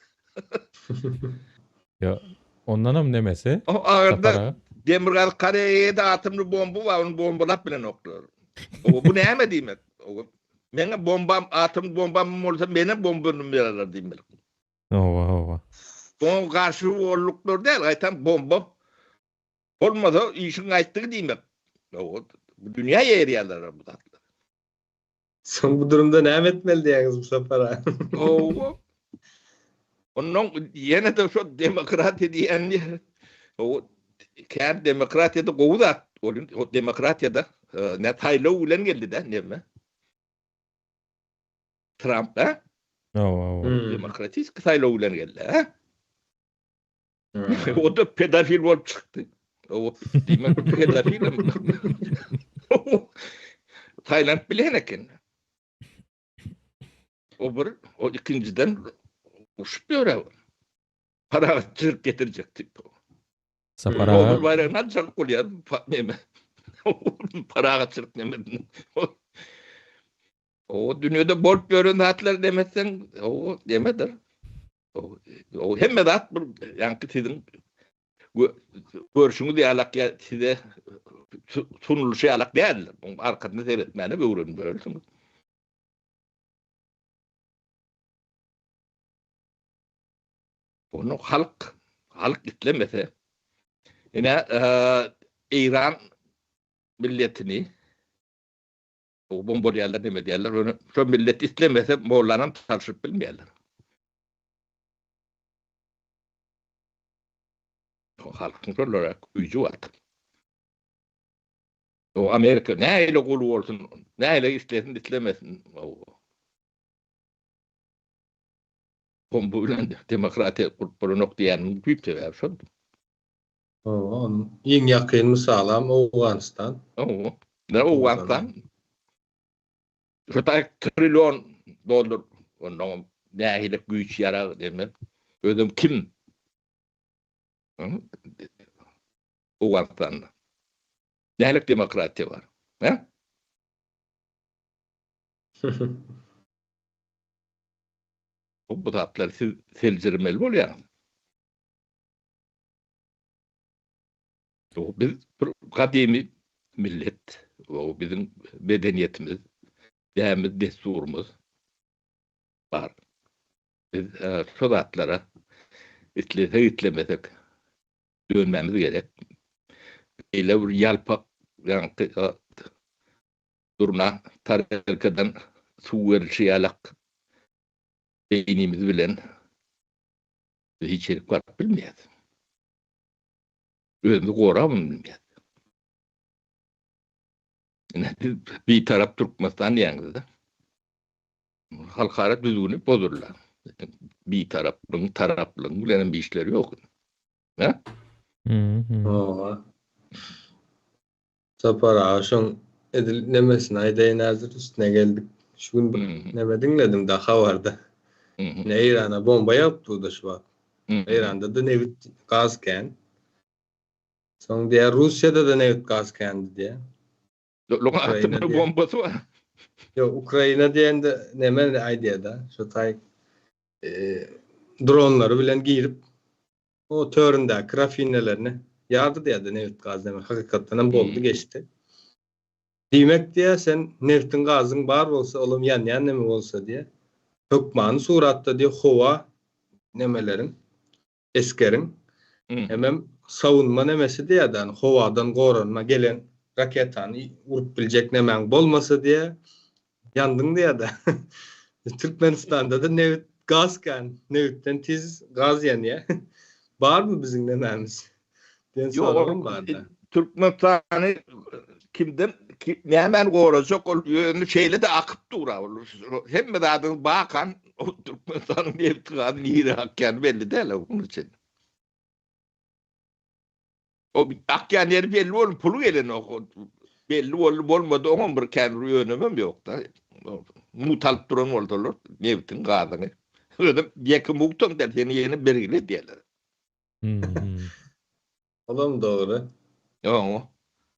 Ya ondanam nemesi? O ağırda Sapara. Demirgal Karaya'da atımlı bomba var, onu bombalap bilen oklar. Bu ne mi diyeyim? Mene bombam, atım bombam olsa mene bombanım verirler diyeyim. Ova. Bunun karşı oğulluklar değil, aytan bomba olmasa işin ayttığı diyeyim. Bu dünya yeriyerler bu da. Son bu durumda ne etmeli diyeniz bu sefer? Onun yine de şu demokrati diyen o kâr demokratiyada goğuda o demokratiyada ne taylo ulen geldi de ne mi? Trump ha? Ova. Demokratik taylo ulen geldi ha? O da pedofil olup çıktı. O demek pedofil mi? Tayland bilenekin. O ikinciden uçuyor. Para çırp getirecek tip. Sapara. Nobel bayrağına çarp oluyor. Para çırp demedin. O dünyada bol görün hatlar demezsen o demedir. O hem de hat yani sizin görüşünü diyalak ya size sunuluşu alak değerler. Onun arkasında seyretmeni bir ürün böylesiniz. Onu halk itlemese yine İran milletini o bombardiyalar demediler. Onu şu millet istemese Moğollarla tartışıp bilmeyenler. O halkın olarak gücü var. O Amerika neyle kulu olsun, neyle istesin istemesin. Bombuyla demokrati kuruluk diyen büyük sever şu. Onun en yakın misalam Afganistan. Ne o vaktan? Şu trilyon dolar onun neyle güç yara demek. Ödüm kim? Afganistan'da. Neyle demokrati var? He? Bu tatlar selcirmeli oluyor. O biz kadimi millet, o bizim medeniyetimiz, değerimiz, desturumuz var. Biz şu tatlara itlemesek dönmemiz gerek. Öyle bir yalpak yani duruna tarikadan su verişi alak beynimiz bilen hiç yerik var bilmeyiz. Özümüzü koramın bilmeyiz. Bir taraf Türkmenistan yanında halkara düzgünü bozurlar. Bir taraflığın bilen bir işleri yok. Ha? Sapara şun edil nemesin ayda nazır üstüne geldik. Şu gün neme dinledim daha vardı. Ne İran'a bomba yaptı da şu an. İran'da da nevit gazken. Son diğer Rusya'da da nevit gazkendi diye. Lokatın bombası var. Yok Ukrayna diyen de neme aydiyada. Şu tay dronları bilen giyirip o töründe grafinelerini yardı diye de nevit gaz demek. Hakikaten boldu geçti. Demek diye sen neftin gazın bar olsa oğlum yan ne mi olsa diye hökmanı suratta diye hova nemelerin eskerin hemen savunma nemesi diye de hovadan korunma gelen raketanı vurup bilecek nemen bolmasa diye yandın diye de Türkmenistan'da da nevit gazken nevitten tiz gaz yanıyor. Var mı bizim nememiz? Yok Türkmenistan'ı kimden ne hemen koracak o şeyle de akıp dura olur. Hem de adın bakan o Türkmenistan'ın nevtikanı nihiri hakken belli değil onun için. O hakken yeri belli olur pulu gelin o belli olur olmadı onun bir kendi yönümüm yok da mutalip duran oldular nevtin kadını. Öyle yeki muhtum der seni yeni belirli diyorlar. Oğlum doğru. Yok.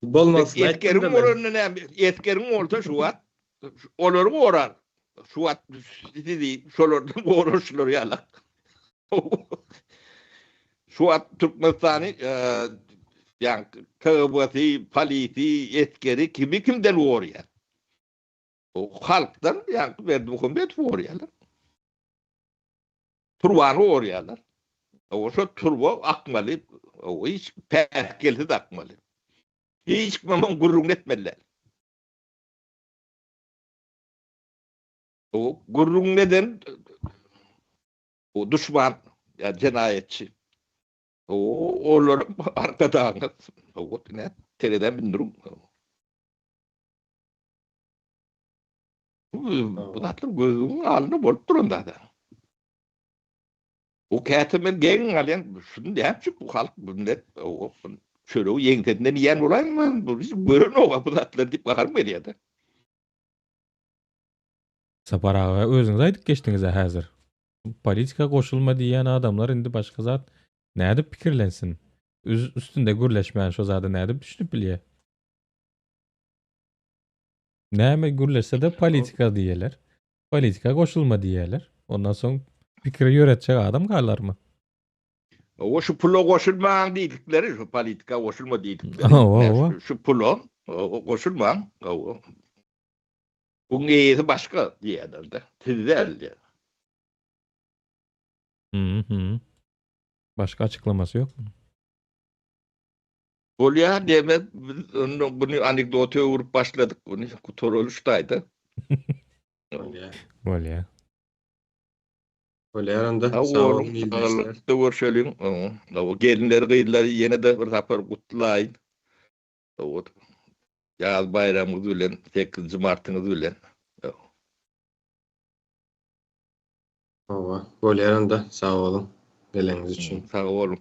Bolmasın. Etkerim oranı ne? Etkerim olsa şu var. Olur mu orar? şu at dedi şolordan uğraşılır ya. Şu at Türkmenistan'ı yani kıvveti, paliti, etkeri kimden uğruyor? O halktan yani verdi hükümet uğruyorlar. Turvanı uğruyorlar. O şu turva akmalı. O hiç perkelti de akmalı. Hiç kimden gurrun etmediler. O gurrun neden? O düşman, ya cinayetçi. O onların arkadan. O ne? Tereden bin durum. Bu tatlı gözümün alnı bolup durunda da. O katimin gelin alen şunu diyemçi bu halk bu net o şöyle o yengtenden yiyen olayım mı? Bu görün o bu tatlı deyip bakar mı ya da? Sapar ağa özüňiz aýdyp geçdiňiz häzir. Politika goşulma diýen adamlar indi başga zat nädip pikirlensin? Üstünde gürleşmeýän şo zady nädip düşünüp bilýär? Näme gürleşse de politika diýerler. Politika goşulma diýerler. Ondan soň pikiri ýöretjek adam galarmy? O şu pulo koşulmayan değildikleri, şu politika koşulma değildikleri. Owa. Şu pulo koşulmayan, bunun iyisi başka diyorlar da. Tizler diye. Hı. Başka açıklaması yok mu? Bolya demek, bunu anekdotu vurup başladık. Bunu kutoroluştaydı. Bolýa. Öyle yaranda Ha sağ olun oğlum, iyi dersler. sağlıkta var söyleyeyim. O gelinler kıydılar yine de bir rapor kutlayın. O yaz bayramı dülen, 8. Mart'ını dülen. Ova, böyle yaranda sağ olun geleniz için. Sağ olun.